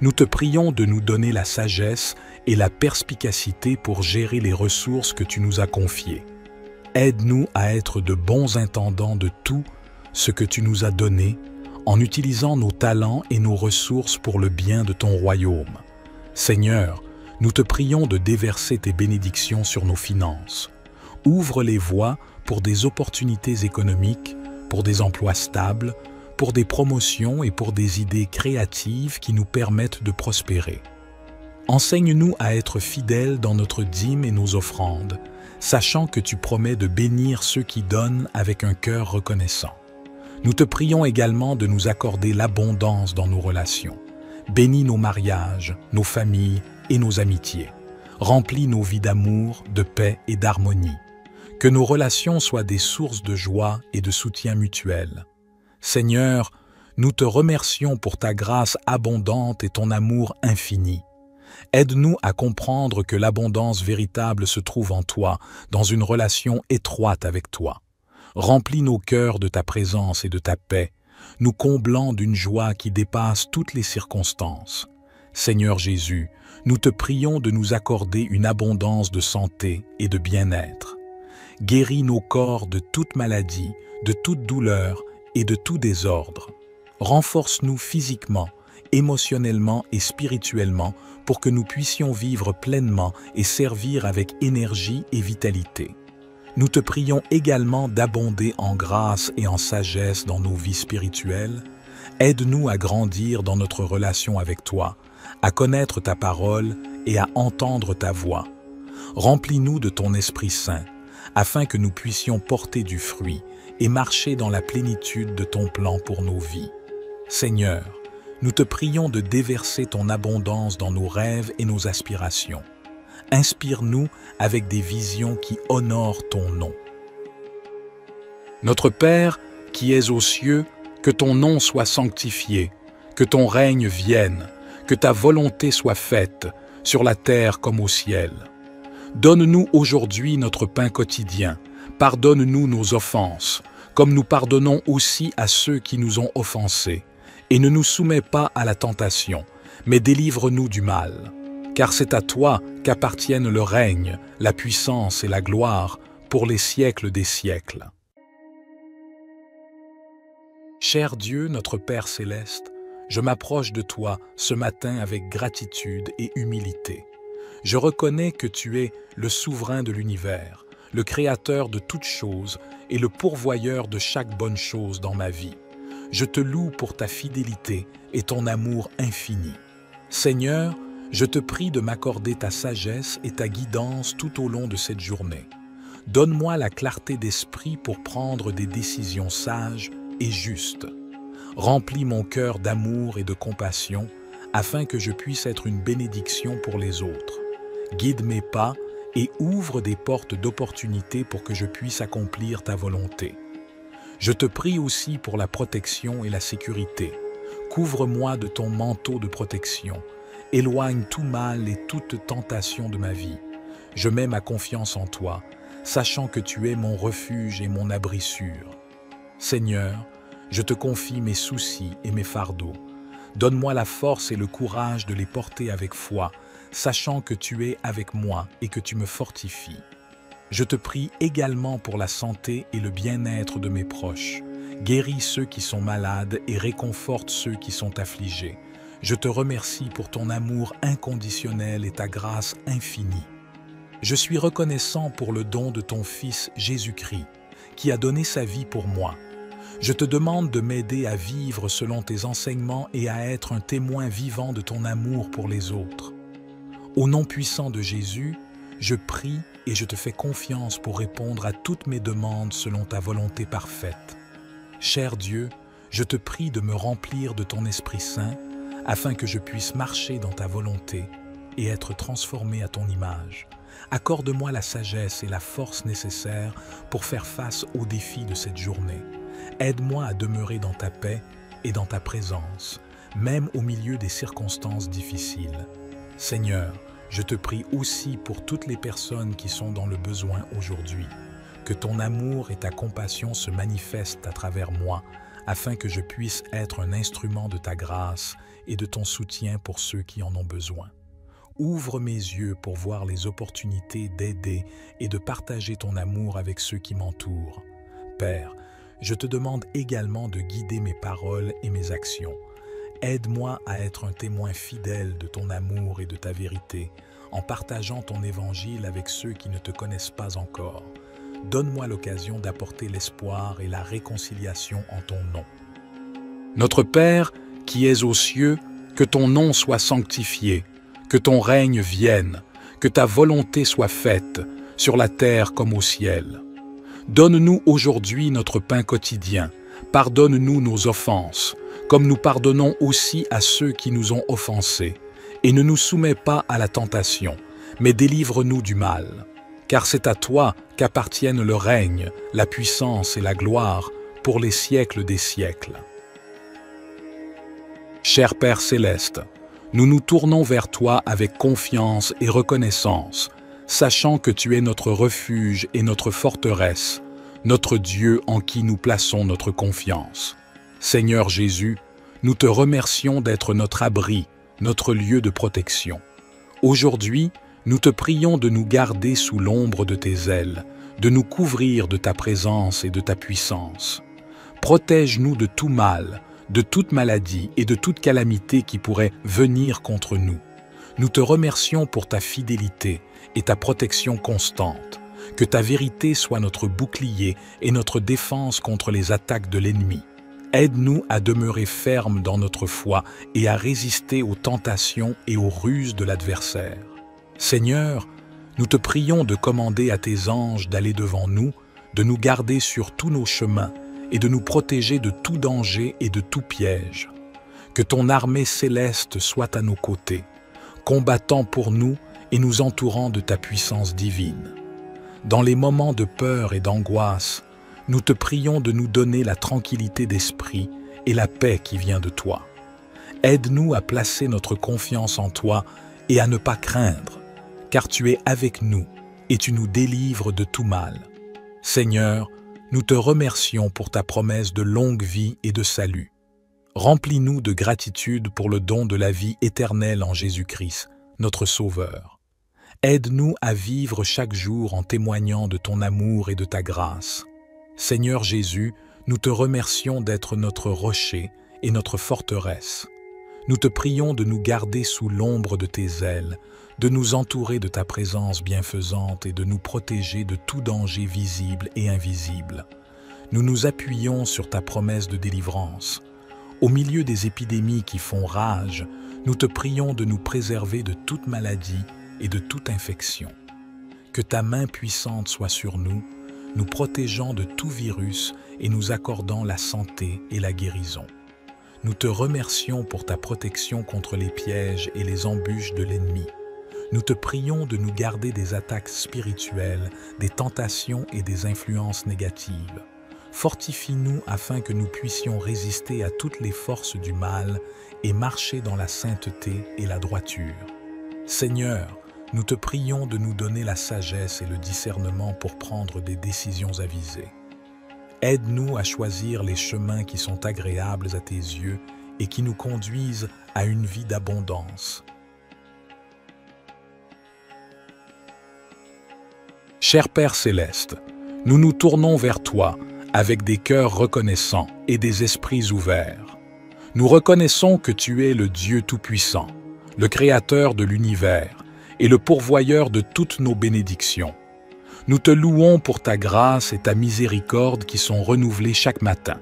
Nous te prions de nous donner la sagesse et la perspicacité pour gérer les ressources que tu nous as confiées. Aide-nous à être de bons intendants de tout ce que tu nous as donné, en utilisant nos talents et nos ressources pour le bien de ton royaume. Seigneur, nous te prions de déverser tes bénédictions sur nos finances. Ouvre les voies pour des opportunités économiques, pour des emplois stables, pour des promotions et pour des idées créatives qui nous permettent de prospérer. Enseigne-nous à être fidèles dans notre dîme et nos offrandes, sachant que tu promets de bénir ceux qui donnent avec un cœur reconnaissant. Nous te prions également de nous accorder l'abondance dans nos relations. Bénis nos mariages, nos familles et nos amitiés. Remplis nos vies d'amour, de paix et d'harmonie. Que nos relations soient des sources de joie et de soutien mutuel. Seigneur, Nous te remercions pour ta grâce abondante et ton amour infini. Aide-nous à comprendre que l'abondance véritable se trouve en toi, dans une relation étroite avec toi. Remplis nos cœurs de ta présence et de ta paix, nous comblant d'une joie qui dépasse toutes les circonstances. Seigneur Jésus, nous te prions de nous accorder une abondance de santé et de bien-être. Guéris nos corps de toute maladie, de toute douleur et de tout désordre. Renforce-nous physiquement, émotionnellement et spirituellement pour que nous puissions vivre pleinement et servir avec énergie et vitalité. Nous te prions également d'abonder en grâce et en sagesse dans nos vies spirituelles. Aide-nous à grandir dans notre relation avec toi, à connaître ta parole et à entendre ta voix. Remplis-nous de ton Esprit Saint, afin que nous puissions porter du fruit et marcher dans la plénitude de ton plan pour nos vies. Seigneur, nous te prions de déverser ton abondance dans nos rêves et nos aspirations. Inspire-nous avec des visions qui honorent ton nom. Notre Père, qui es aux cieux, que ton nom soit sanctifié, que ton règne vienne, que ta volonté soit faite, sur la terre comme au ciel. Donne-nous aujourd'hui notre pain quotidien, pardonne-nous nos offenses, comme nous pardonnons aussi à ceux qui nous ont offensés, et ne nous soumets pas à la tentation, mais délivre-nous du mal. Car c'est à toi qu'appartiennent le règne, la puissance et la gloire pour les siècles des siècles. Cher Dieu, notre Père céleste, je m'approche de toi ce matin avec gratitude et humilité. Je reconnais que tu es le souverain de l'univers, le créateur de toutes choses et le pourvoyeur de chaque bonne chose dans ma vie. Je te loue pour ta fidélité et ton amour infini. Seigneur, je te prie de m'accorder ta sagesse et ta guidance tout au long de cette journée. Donne-moi la clarté d'esprit pour prendre des décisions sages et justes. Remplis mon cœur d'amour et de compassion afin que je puisse être une bénédiction pour les autres. Guide mes pas et ouvre des portes d'opportunité pour que je puisse accomplir ta volonté. Je te prie aussi pour la protection et la sécurité. Couvre-moi de ton manteau de protection. Éloigne tout mal et toute tentation de ma vie. Je mets ma confiance en toi, sachant que tu es mon refuge et mon abri sûr. Seigneur, je te confie mes soucis et mes fardeaux. Donne-moi la force et le courage de les porter avec foi, sachant que tu es avec moi et que tu me fortifies. Je te prie également pour la santé et le bien-être de mes proches. Guéris ceux qui sont malades et réconforte ceux qui sont affligés. Je te remercie pour ton amour inconditionnel et ta grâce infinie. Je suis reconnaissant pour le don de ton Fils Jésus-Christ, qui a donné sa vie pour moi. Je te demande de m'aider à vivre selon tes enseignements et à être un témoin vivant de ton amour pour les autres. Au nom puissant de Jésus, je prie et je te fais confiance pour répondre à toutes mes demandes selon ta volonté parfaite. Cher Dieu, je te prie de me remplir de ton Esprit Saint, afin que je puisse marcher dans ta volonté et être transformé à ton image. Accorde-moi la sagesse et la force nécessaires pour faire face aux défis de cette journée. Aide-moi à demeurer dans ta paix et dans ta présence, même au milieu des circonstances difficiles. Seigneur, je te prie aussi pour toutes les personnes qui sont dans le besoin aujourd'hui. Que ton amour et ta compassion se manifestent à travers moi, afin que je puisse être un instrument de ta grâce et de ton soutien pour ceux qui en ont besoin. Ouvre mes yeux pour voir les opportunités d'aider et de partager ton amour avec ceux qui m'entourent. Père, je te demande également de guider mes paroles et mes actions. Aide-moi à être un témoin fidèle de ton amour et de ta vérité, en partageant ton évangile avec ceux qui ne te connaissent pas encore. Donne-moi l'occasion d'apporter l'espoir et la réconciliation en ton nom. Notre Père, qui es aux cieux, que ton nom soit sanctifié, que ton règne vienne, que ta volonté soit faite, sur la terre comme au ciel. Donne-nous aujourd'hui notre pain quotidien, pardonne-nous nos offenses, comme nous pardonnons aussi à ceux qui nous ont offensés, et ne nous soumets pas à la tentation, mais délivre-nous du mal. Car c'est à toi qu'appartiennent le règne, la puissance et la gloire pour les siècles des siècles. Cher Père céleste, nous nous tournons vers toi avec confiance et reconnaissance, sachant que tu es notre refuge et notre forteresse, notre Dieu en qui nous plaçons notre confiance. Seigneur Jésus, nous te remercions d'être notre abri, notre lieu de protection. Aujourd'hui, nous te prions de nous garder sous l'ombre de tes ailes, de nous couvrir de ta présence et de ta puissance. Protège-nous de tout mal, de toute maladie et de toute calamité qui pourrait venir contre nous. Nous te remercions pour ta fidélité et ta protection constante. Que ta vérité soit notre bouclier et notre défense contre les attaques de l'ennemi. Aide-nous à demeurer fermes dans notre foi et à résister aux tentations et aux ruses de l'adversaire. Seigneur, nous te prions de commander à tes anges d'aller devant nous, de nous garder sur tous nos chemins et de nous protéger de tout danger et de tout piège. Que ton armée céleste soit à nos côtés, combattant pour nous et nous entourant de ta puissance divine. Dans les moments de peur et d'angoisse, nous te prions de nous donner la tranquillité d'esprit et la paix qui vient de toi. Aide-nous à placer notre confiance en toi et à ne pas craindre, car tu es avec nous et tu nous délivres de tout mal. Seigneur, nous te remercions pour ta promesse de longue vie et de salut. Remplis-nous de gratitude pour le don de la vie éternelle en Jésus-Christ, notre Sauveur. Aide-nous à vivre chaque jour en témoignant de ton amour et de ta grâce. Seigneur Jésus, nous te remercions d'être notre rocher et notre forteresse. Nous te prions de nous garder sous l'ombre de tes ailes, de nous entourer de ta présence bienfaisante et de nous protéger de tout danger visible et invisible. Nous nous appuyons sur ta promesse de délivrance. Au milieu des épidémies qui font rage, nous te prions de nous préserver de toute maladie et de toute infection. Que ta main puissante soit sur nous, nous protégeant de tout virus et nous accordant la santé et la guérison. Nous te remercions pour ta protection contre les pièges et les embûches de l'ennemi. Nous te prions de nous garder des attaques spirituelles, des tentations et des influences négatives. Fortifie-nous afin que nous puissions résister à toutes les forces du mal et marcher dans la sainteté et la droiture. Seigneur, nous te prions de nous donner la sagesse et le discernement pour prendre des décisions avisées. Aide-nous à choisir les chemins qui sont agréables à tes yeux et qui nous conduisent à une vie d'abondance. Cher Père céleste, nous nous tournons vers toi avec des cœurs reconnaissants et des esprits ouverts. Nous reconnaissons que tu es le Dieu Tout-Puissant, le Créateur de l'univers et le pourvoyeur de toutes nos bénédictions. Nous te louons pour ta grâce et ta miséricorde qui sont renouvelées chaque matin.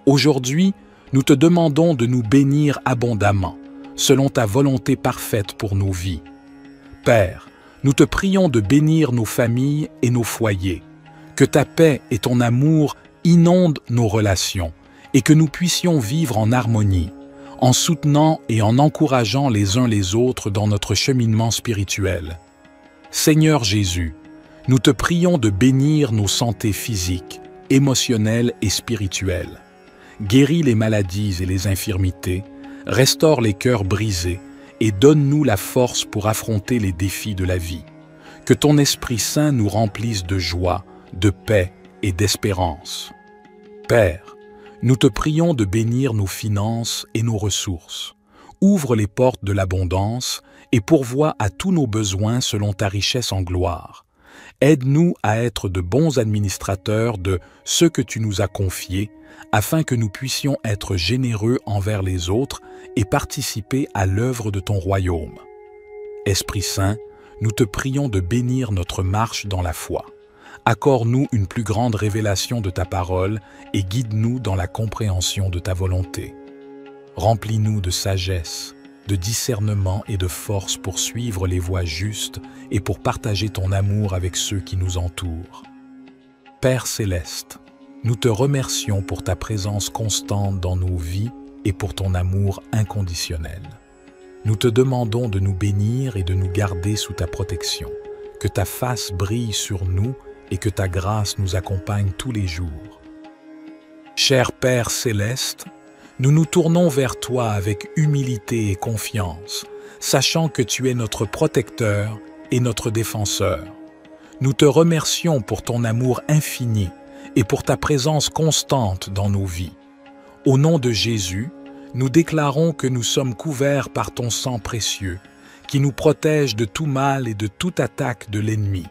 Aujourd'hui, nous te demandons de nous bénir abondamment, selon ta volonté parfaite pour nos vies. Père, nous te prions de bénir nos familles et nos foyers, que ta paix et ton amour inondent nos relations et que nous puissions vivre en harmonie, en soutenant et en encourageant les uns les autres dans notre cheminement spirituel. Seigneur Jésus, nous te prions de bénir nos santé physiques, émotionnelles et spirituelles. Guéris les maladies et les infirmités, restaure les cœurs brisés et donne-nous la force pour affronter les défis de la vie. Que ton Esprit Saint nous remplisse de joie, de paix et d'espérance. Père, nous te prions de bénir nos finances et nos ressources. Ouvre les portes de l'abondance et pourvois à tous nos besoins selon ta richesse en gloire. Aide-nous à être de bons administrateurs de ce que tu nous as confié, afin que nous puissions être généreux envers les autres et participer à l'œuvre de ton royaume. Esprit Saint, nous te prions de bénir notre marche dans la foi. Accorde-nous une plus grande révélation de ta parole et guide-nous dans la compréhension de ta volonté. Remplis-nous de sagesse, de discernement et de force pour suivre les voies justes et pour partager ton amour avec ceux qui nous entourent. Père céleste, nous te remercions pour ta présence constante dans nos vies et pour ton amour inconditionnel. Nous te demandons de nous bénir et de nous garder sous ta protection, que ta face brille sur nous et que ta grâce nous accompagne tous les jours. Cher Père céleste, Nous nous tournons vers toi avec humilité et confiance, sachant que tu es notre protecteur et notre défenseur. Nous te remercions pour ton amour infini et pour ta présence constante dans nos vies. Au nom de Jésus, nous déclarons que nous sommes couverts par ton sang précieux, qui nous protège de tout mal et de toute attaque de l'ennemi.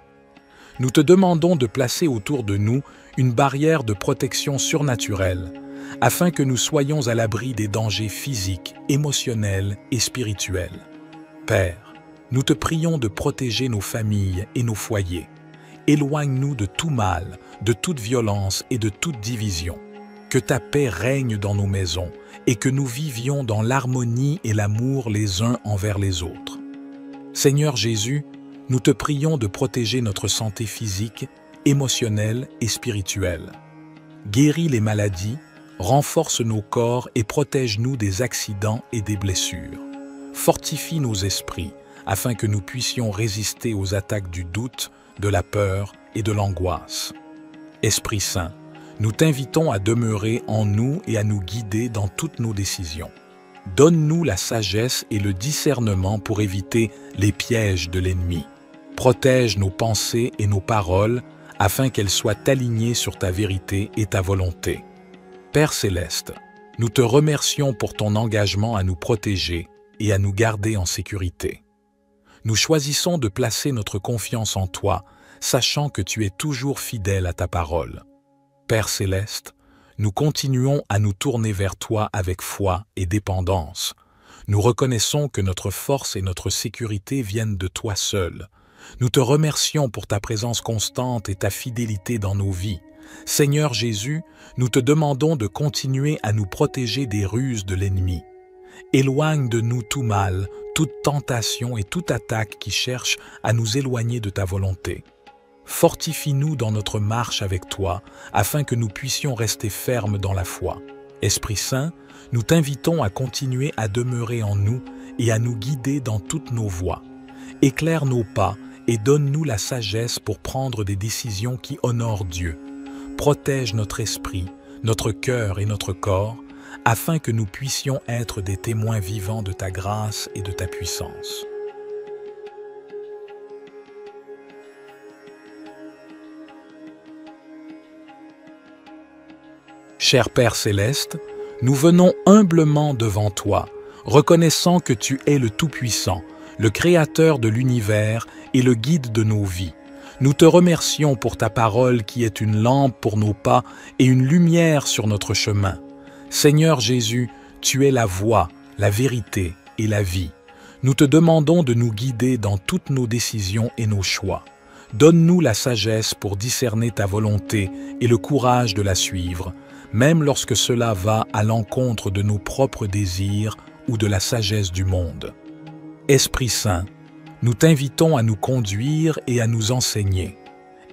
Nous te demandons de placer autour de nous une barrière de protection surnaturelle, afin que nous soyons à l'abri des dangers physiques, émotionnels et spirituels. Père, nous te prions de protéger nos familles et nos foyers. Éloigne-nous de tout mal, de toute violence et de toute division. Que ta paix règne dans nos maisons et que nous vivions dans l'harmonie et l'amour les uns envers les autres. Seigneur Jésus, nous te prions de protéger notre santé physique, émotionnelle et spirituelle. Guéris les maladies, renforce nos corps et protège-nous des accidents et des blessures. Fortifie nos esprits afin que nous puissions résister aux attaques du doute, de la peur et de l'angoisse. Esprit Saint, nous t'invitons à demeurer en nous et à nous guider dans toutes nos décisions. Donne-nous la sagesse et le discernement pour éviter les pièges de l'ennemi. Protège nos pensées et nos paroles afin qu'elles soient alignées sur ta vérité et ta volonté. Père Céleste, nous te remercions pour ton engagement à nous protéger et à nous garder en sécurité. Nous choisissons de placer notre confiance en toi, sachant que tu es toujours fidèle à ta parole. Père Céleste, nous continuons à nous tourner vers toi avec foi et dépendance. Nous reconnaissons que notre force et notre sécurité viennent de toi seul. Nous te remercions pour ta présence constante et ta fidélité dans nos vies. Seigneur Jésus, nous te demandons de continuer à nous protéger des ruses de l'ennemi. Éloigne de nous tout mal, toute tentation et toute attaque qui cherche à nous éloigner de ta volonté. Fortifie-nous dans notre marche avec toi, afin que nous puissions rester fermes dans la foi. Esprit Saint, nous t'invitons à continuer à demeurer en nous et à nous guider dans toutes nos voies. Éclaire nos pas et donne-nous la sagesse pour prendre des décisions qui honorent Dieu. Protège notre esprit, notre cœur et notre corps, afin que nous puissions être des témoins vivants de ta grâce et de ta puissance. Cher Père Céleste, nous venons humblement devant toi, reconnaissant que tu es le Tout-Puissant, le Créateur de l'univers et le guide de nos vies. Nous te remercions pour ta parole qui est une lampe pour nos pas et une lumière sur notre chemin. Seigneur Jésus, tu es la voie, la vérité et la vie. Nous te demandons de nous guider dans toutes nos décisions et nos choix. Donne-nous la sagesse pour discerner ta volonté et le courage de la suivre, même lorsque cela va à l'encontre de nos propres désirs ou de la sagesse du monde. Esprit Saint, nous t'invitons à nous conduire et à nous enseigner.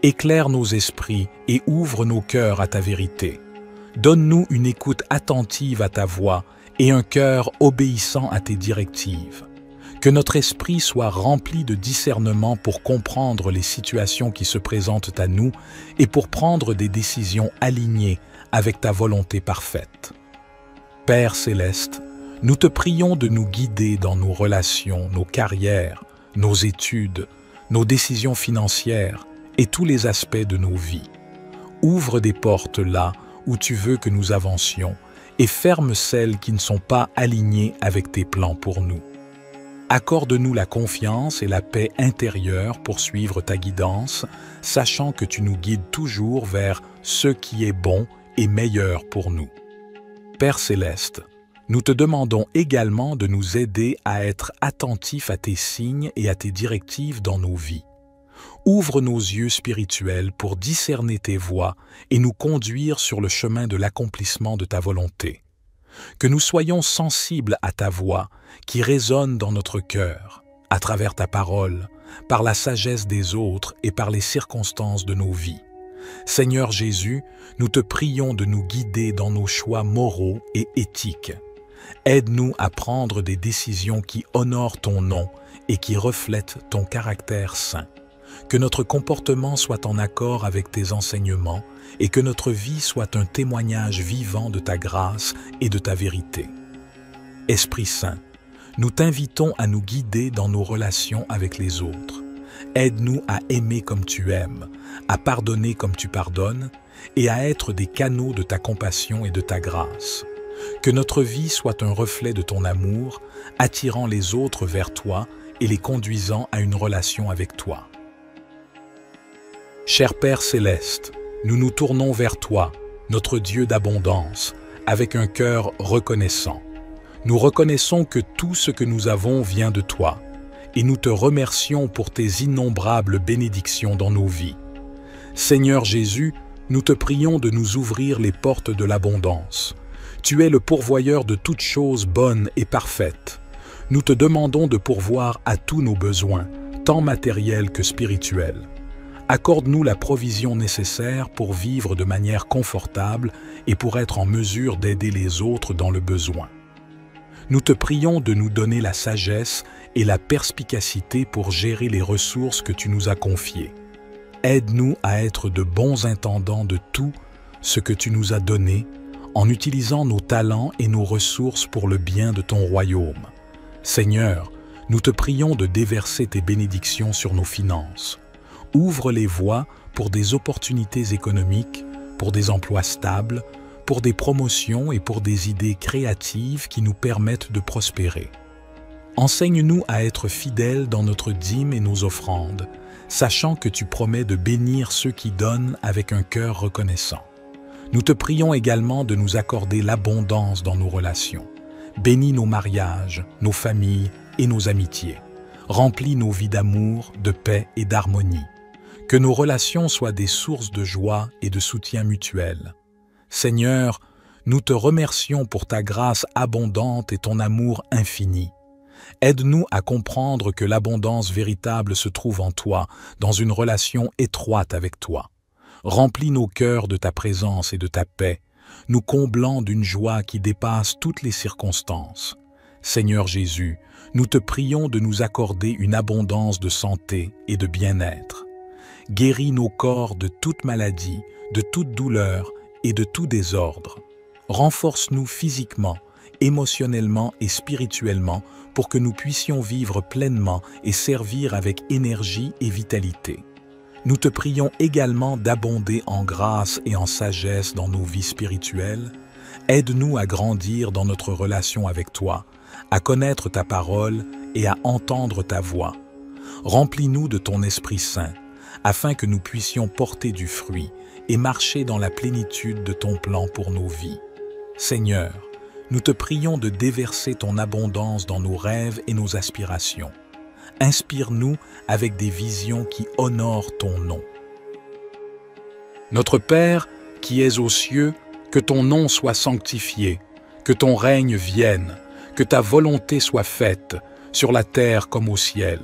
Éclaire nos esprits et ouvre nos cœurs à ta vérité. Donne-nous une écoute attentive à ta voix et un cœur obéissant à tes directives. Que notre esprit soit rempli de discernement pour comprendre les situations qui se présentent à nous et pour prendre des décisions alignées avec ta volonté parfaite. Père Céleste, nous te prions de nous guider dans nos relations, nos carrières, nos études, nos décisions financières et tous les aspects de nos vies. Ouvre des portes là où tu veux que nous avancions et ferme celles qui ne sont pas alignées avec tes plans pour nous. Accorde-nous la confiance et la paix intérieure pour suivre ta guidance, sachant que tu nous guides toujours vers ce qui est bon et meilleur pour nous. Père Céleste, nous te demandons également de nous aider à être attentifs à tes signes et à tes directives dans nos vies. Ouvre nos yeux spirituels pour discerner tes voies et nous conduire sur le chemin de l'accomplissement de ta volonté. Que nous soyons sensibles à ta voix qui résonne dans notre cœur, à travers ta parole, par la sagesse des autres et par les circonstances de nos vies. Seigneur Jésus, nous te prions de nous guider dans nos choix moraux et éthiques. Aide-nous à prendre des décisions qui honorent ton nom et qui reflètent ton caractère saint. Que notre comportement soit en accord avec tes enseignements et que notre vie soit un témoignage vivant de ta grâce et de ta vérité. Esprit Saint, nous t'invitons à nous guider dans nos relations avec les autres. Aide-nous à aimer comme tu aimes, à pardonner comme tu pardonnes et à être des canaux de ta compassion et de ta grâce. Que notre vie soit un reflet de ton amour, attirant les autres vers toi et les conduisant à une relation avec toi. Cher Père céleste, nous nous tournons vers toi, notre Dieu d'abondance, avec un cœur reconnaissant. Nous reconnaissons que tout ce que nous avons vient de toi, et nous te remercions pour tes innombrables bénédictions dans nos vies. Seigneur Jésus, nous te prions de nous ouvrir les portes de l'abondance. Tu es le pourvoyeur de toutes choses bonnes et parfaites. Nous te demandons de pourvoir à tous nos besoins, tant matériels que spirituels. Accorde-nous la provision nécessaire pour vivre de manière confortable et pour être en mesure d'aider les autres dans le besoin. Nous te prions de nous donner la sagesse et la perspicacité pour gérer les ressources que tu nous as confiées. Aide-nous à être de bons intendants de tout ce que tu nous as donné, en utilisant nos talents et nos ressources pour le bien de ton royaume. Seigneur, nous te prions de déverser tes bénédictions sur nos finances. Ouvre les voies pour des opportunités économiques, pour des emplois stables, pour des promotions et pour des idées créatives qui nous permettent de prospérer. Enseigne-nous à être fidèles dans notre dîme et nos offrandes, sachant que tu promets de bénir ceux qui donnent avec un cœur reconnaissant. Nous te prions également de nous accorder l'abondance dans nos relations. Bénis nos mariages, nos familles et nos amitiés. Remplis nos vies d'amour, de paix et d'harmonie. Que nos relations soient des sources de joie et de soutien mutuel. Seigneur, nous te remercions pour ta grâce abondante et ton amour infini. Aide-nous à comprendre que l'abondance véritable se trouve en toi, dans une relation étroite avec toi. Remplis nos cœurs de ta présence et de ta paix, nous comblant d'une joie qui dépasse toutes les circonstances. Seigneur Jésus, nous te prions de nous accorder une abondance de santé et de bien-être. Guéris nos corps de toute maladie, de toute douleur et de tout désordre. Renforce-nous physiquement, émotionnellement et spirituellement pour que nous puissions vivre pleinement et servir avec énergie et vitalité. Nous te prions également d'abonder en grâce et en sagesse dans nos vies spirituelles. Aide-nous à grandir dans notre relation avec toi, à connaître ta parole et à entendre ta voix. Remplis-nous de ton Esprit Saint, afin que nous puissions porter du fruit et marcher dans la plénitude de ton plan pour nos vies. Seigneur, nous te prions de déverser ton abondance dans nos rêves et nos aspirations. Inspire-nous avec des visions qui honorent ton nom. Notre Père, qui es aux cieux, que ton nom soit sanctifié, que ton règne vienne, que ta volonté soit faite, sur la terre comme au ciel.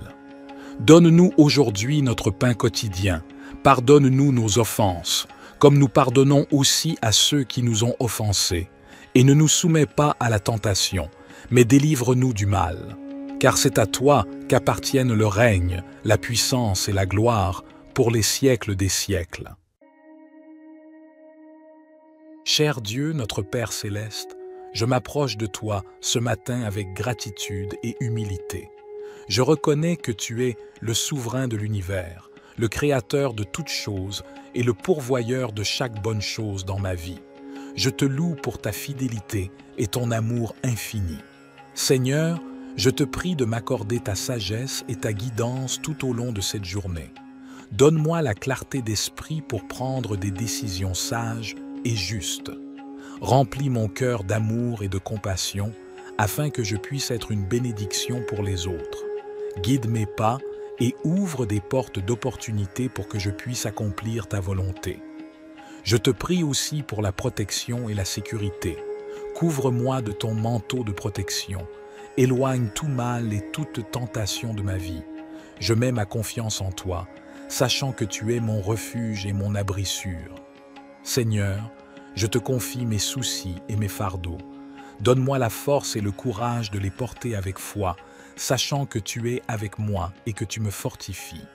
Donne-nous aujourd'hui notre pain quotidien. Pardonne-nous nos offenses, comme nous pardonnons aussi à ceux qui nous ont offensés. Et ne nous soumets pas à la tentation, mais délivre-nous du mal. Car c'est à toi qu'appartiennent le règne, la puissance et la gloire pour les siècles des siècles. Cher Dieu, notre Père céleste, je m'approche de toi ce matin avec gratitude et humilité. Je reconnais que tu es le souverain de l'univers, le créateur de toutes choses et le pourvoyeur de chaque bonne chose dans ma vie. Je te loue pour ta fidélité et ton amour infini. Seigneur, je te prie de m'accorder ta sagesse et ta guidance tout au long de cette journée. Donne-moi la clarté d'esprit pour prendre des décisions sages et justes. Remplis mon cœur d'amour et de compassion afin que je puisse être une bénédiction pour les autres. Guide mes pas et ouvre des portes d'opportunité pour que je puisse accomplir ta volonté. Je te prie aussi pour la protection et la sécurité. Couvre-moi de ton manteau de protection. Éloigne tout mal et toute tentation de ma vie. Je mets ma confiance en toi, sachant que tu es mon refuge et mon abri sûr. Seigneur, je te confie mes soucis et mes fardeaux. Donne-moi la force et le courage de les porter avec foi, sachant que tu es avec moi et que tu me fortifies.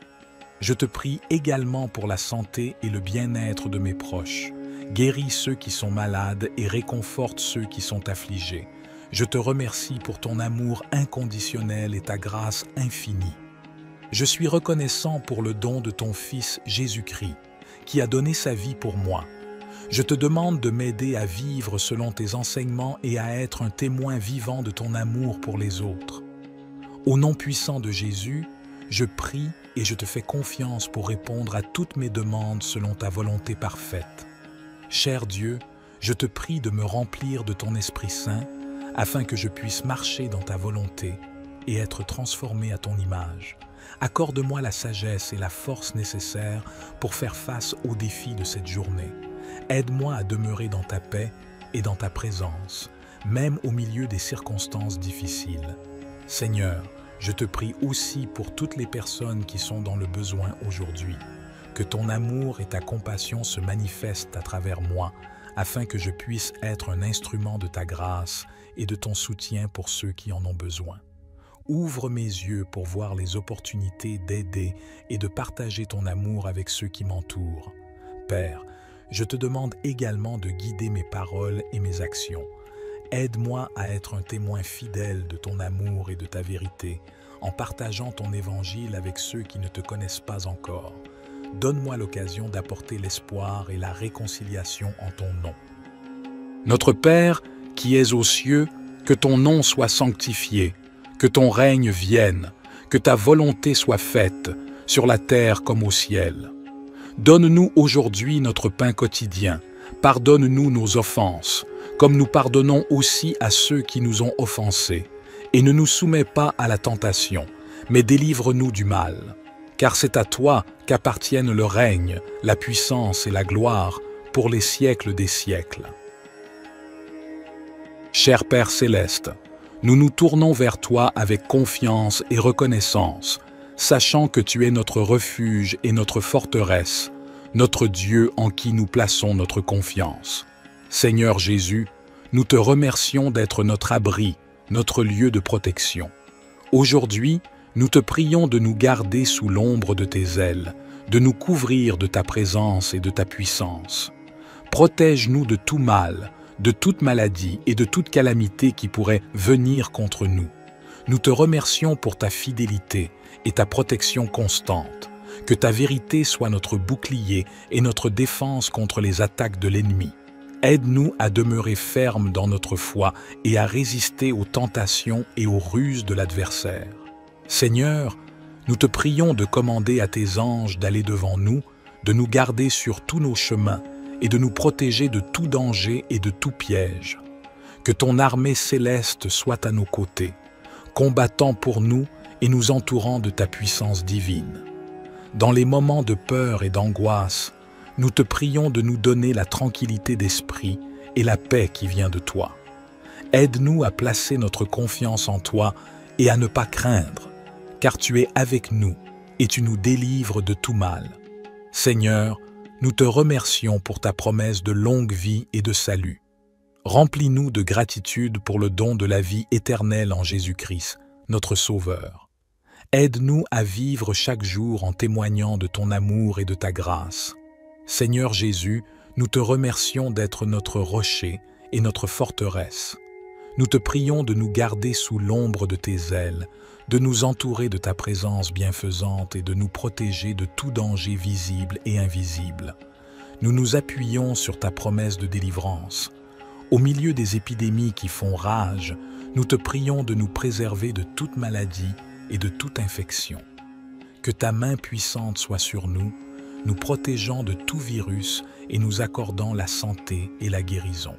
Je te prie également pour la santé et le bien-être de mes proches. Guéris ceux qui sont malades et réconforte ceux qui sont affligés. Je te remercie pour ton amour inconditionnel et ta grâce infinie. Je suis reconnaissant pour le don de ton Fils Jésus-Christ, qui a donné sa vie pour moi. Je te demande de m'aider à vivre selon tes enseignements et à être un témoin vivant de ton amour pour les autres. Au nom puissant de Jésus, je prie et je te fais confiance pour répondre à toutes mes demandes selon ta volonté parfaite. Cher Dieu, je te prie de me remplir de ton Esprit Saint afin que je puisse marcher dans ta volonté et être transformé à ton image. Accorde-moi la sagesse et la force nécessaires pour faire face aux défis de cette journée. Aide-moi à demeurer dans ta paix et dans ta présence, même au milieu des circonstances difficiles. Seigneur, je te prie aussi pour toutes les personnes qui sont dans le besoin aujourd'hui. Que ton amour et ta compassion se manifestent à travers moi, afin que je puisse être un instrument de ta grâce et de ton soutien pour ceux qui en ont besoin. Ouvre mes yeux pour voir les opportunités d'aider et de partager ton amour avec ceux qui m'entourent. Père, je te demande également de guider mes paroles et mes actions. Aide-moi à être un témoin fidèle de ton amour et de ta vérité, en partageant ton évangile avec ceux qui ne te connaissent pas encore. Donne-moi l'occasion d'apporter l'espoir et la réconciliation en ton nom. Notre Père, qui es aux cieux, que ton nom soit sanctifié, que ton règne vienne, que ta volonté soit faite, sur la terre comme au ciel. Donne-nous aujourd'hui notre pain quotidien, pardonne-nous nos offenses, comme nous pardonnons aussi à ceux qui nous ont offensés, et ne nous soumets pas à la tentation, mais délivre-nous du mal. Car c'est à toi qu'appartiennent le règne, la puissance et la gloire pour les siècles des siècles. Cher Père céleste, nous nous tournons vers toi avec confiance et reconnaissance, sachant que tu es notre refuge et notre forteresse, notre Dieu en qui nous plaçons notre confiance. Seigneur Jésus, nous te remercions d'être notre abri, notre lieu de protection. Aujourd'hui, nous te prions de nous garder sous l'ombre de tes ailes, de nous couvrir de ta présence et de ta puissance. Protège-nous de tout mal, de toute maladie et de toute calamité qui pourrait venir contre nous. Nous te remercions pour ta fidélité et ta protection constante. Que ta vérité soit notre bouclier et notre défense contre les attaques de l'ennemi. Aide-nous à demeurer fermes dans notre foi et à résister aux tentations et aux ruses de l'adversaire. Seigneur, nous te prions de commander à tes anges d'aller devant nous, de nous garder sur tous nos chemins et de nous protéger de tout danger et de tout piège. Que ton armée céleste soit à nos côtés, combattant pour nous et nous entourant de ta puissance divine. Dans les moments de peur et d'angoisse, nous te prions de nous donner la tranquillité d'esprit et la paix qui vient de toi. Aide-nous à placer notre confiance en toi et à ne pas craindre, car tu es avec nous et tu nous délivres de tout mal. Seigneur, nous te remercions pour ta promesse de longue vie et de salut. Remplis-nous de gratitude pour le don de la vie éternelle en Jésus-Christ, notre Sauveur. Aide-nous à vivre chaque jour en témoignant de ton amour et de ta grâce. Seigneur Jésus, nous te remercions d'être notre rocher et notre forteresse. Nous te prions de nous garder sous l'ombre de tes ailes, de nous entourer de ta présence bienfaisante et de nous protéger de tout danger visible et invisible. Nous nous appuyons sur ta promesse de délivrance. Au milieu des épidémies qui font rage, nous te prions de nous préserver de toute maladie et de toute infection. Que ta main puissante soit sur nous, nous protégeant de tout virus et nous accordant la santé et la guérison.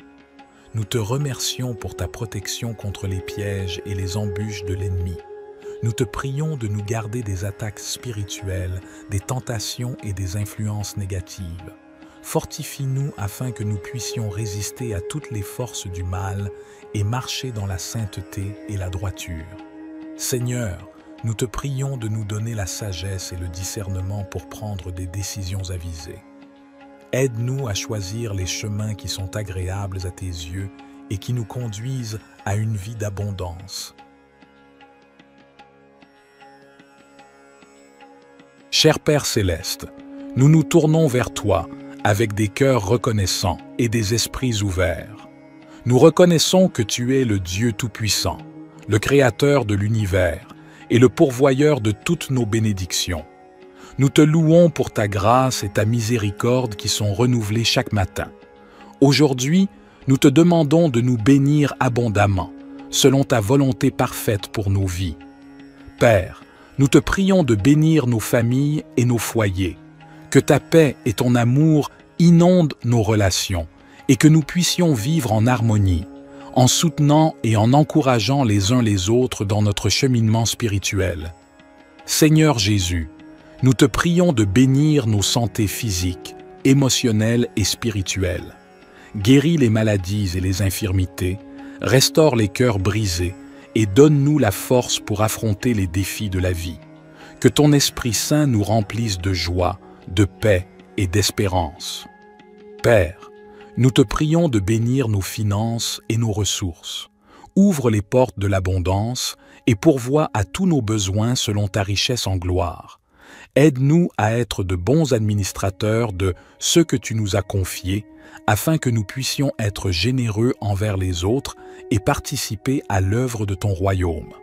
Nous te remercions pour ta protection contre les pièges et les embûches de l'ennemi. Nous te prions de nous garder des attaques spirituelles, des tentations et des influences négatives. Fortifie-nous afin que nous puissions résister à toutes les forces du mal et marcher dans la sainteté et la droiture. Seigneur, nous te prions de nous donner la sagesse et le discernement pour prendre des décisions avisées. Aide-nous à choisir les chemins qui sont agréables à tes yeux et qui nous conduisent à une vie d'abondance. Cher Père céleste, nous nous tournons vers toi avec des cœurs reconnaissants et des esprits ouverts. Nous reconnaissons que tu es le Dieu Tout-Puissant, le Créateur de l'univers et le pourvoyeur de toutes nos bénédictions. Nous te louons pour ta grâce et ta miséricorde qui sont renouvelées chaque matin. Aujourd'hui, nous te demandons de nous bénir abondamment, selon ta volonté parfaite pour nos vies. Père, nous te prions de bénir nos familles et nos foyers, que ta paix et ton amour inondent nos relations et que nous puissions vivre en harmonie, en soutenant et en encourageant les uns les autres dans notre cheminement spirituel. Seigneur Jésus, nous te prions de bénir nos santé physiques, émotionnelles et spirituelles. Guéris les maladies et les infirmités, restaure les cœurs brisés et donne-nous la force pour affronter les défis de la vie. Que ton Esprit Saint nous remplisse de joie, de paix et d'espérance. Père, nous te prions de bénir nos finances et nos ressources. Ouvre les portes de l'abondance et pourvois à tous nos besoins selon ta richesse en gloire. Aide-nous à être de bons administrateurs de ce que tu nous as confié, afin que nous puissions être généreux envers les autres et participer à l'œuvre de ton royaume.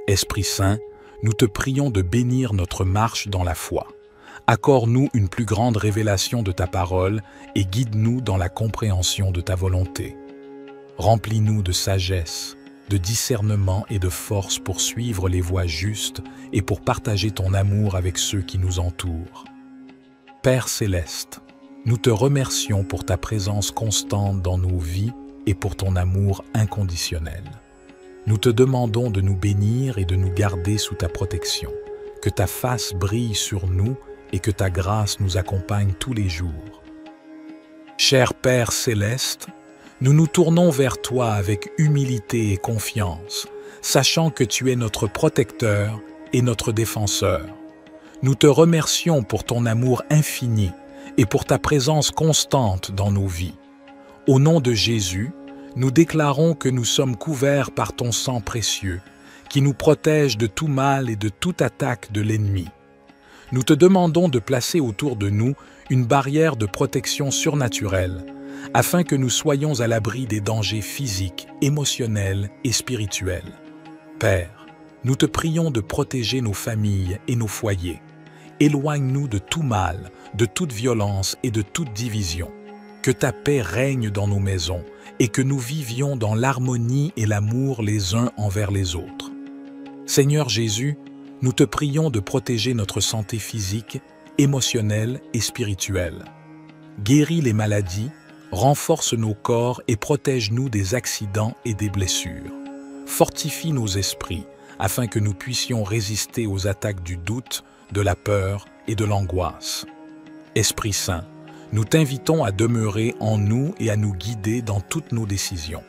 Esprit Saint, nous te prions de bénir notre marche dans la foi. Accorde-nous une plus grande révélation de ta parole et guide-nous dans la compréhension de ta volonté. Remplis-nous de sagesse, de discernement et de force pour suivre les voies justes et pour partager ton amour avec ceux qui nous entourent. Père céleste, nous te remercions pour ta présence constante dans nos vies et pour ton amour inconditionnel. Nous te demandons de nous bénir et de nous garder sous ta protection, que ta face brille sur nous et que ta grâce nous accompagne tous les jours. Cher Père céleste, nous nous tournons vers toi avec humilité et confiance, sachant que tu es notre protecteur et notre défenseur. Nous te remercions pour ton amour infini et pour ta présence constante dans nos vies. Au nom de Jésus, nous déclarons que nous sommes couverts par ton sang précieux, qui nous protège de tout mal et de toute attaque de l'ennemi. Nous te demandons de placer autour de nous une barrière de protection surnaturelle, afin que nous soyons à l'abri des dangers physiques, émotionnels et spirituels. Père, nous te prions de protéger nos familles et nos foyers. Éloigne-nous de tout mal, de toute violence et de toute division. Que ta paix règne dans nos maisons et que nous vivions dans l'harmonie et l'amour les uns envers les autres. Seigneur Jésus, nous te prions de protéger notre santé physique, émotionnelle et spirituelle. Guéris les maladies, renforce nos corps et protège-nous des accidents et des blessures. Fortifie nos esprits afin que nous puissions résister aux attaques du doute, de la peur et de l'angoisse. Esprit Saint, nous t'invitons à demeurer en nous et à nous guider dans toutes nos décisions.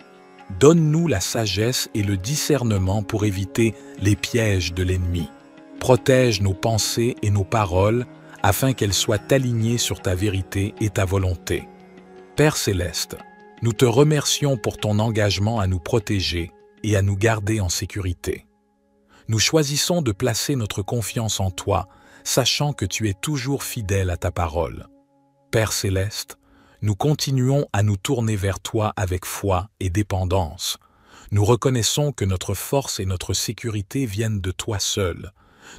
Donne-nous la sagesse et le discernement pour éviter les pièges de l'ennemi. Protège nos pensées et nos paroles afin qu'elles soient alignées sur ta vérité et ta volonté. Père céleste, nous te remercions pour ton engagement à nous protéger et à nous garder en sécurité. Nous choisissons de placer notre confiance en toi, sachant que tu es toujours fidèle à ta parole. Père céleste, nous continuons à nous tourner vers toi avec foi et dépendance. Nous reconnaissons que notre force et notre sécurité viennent de toi seul.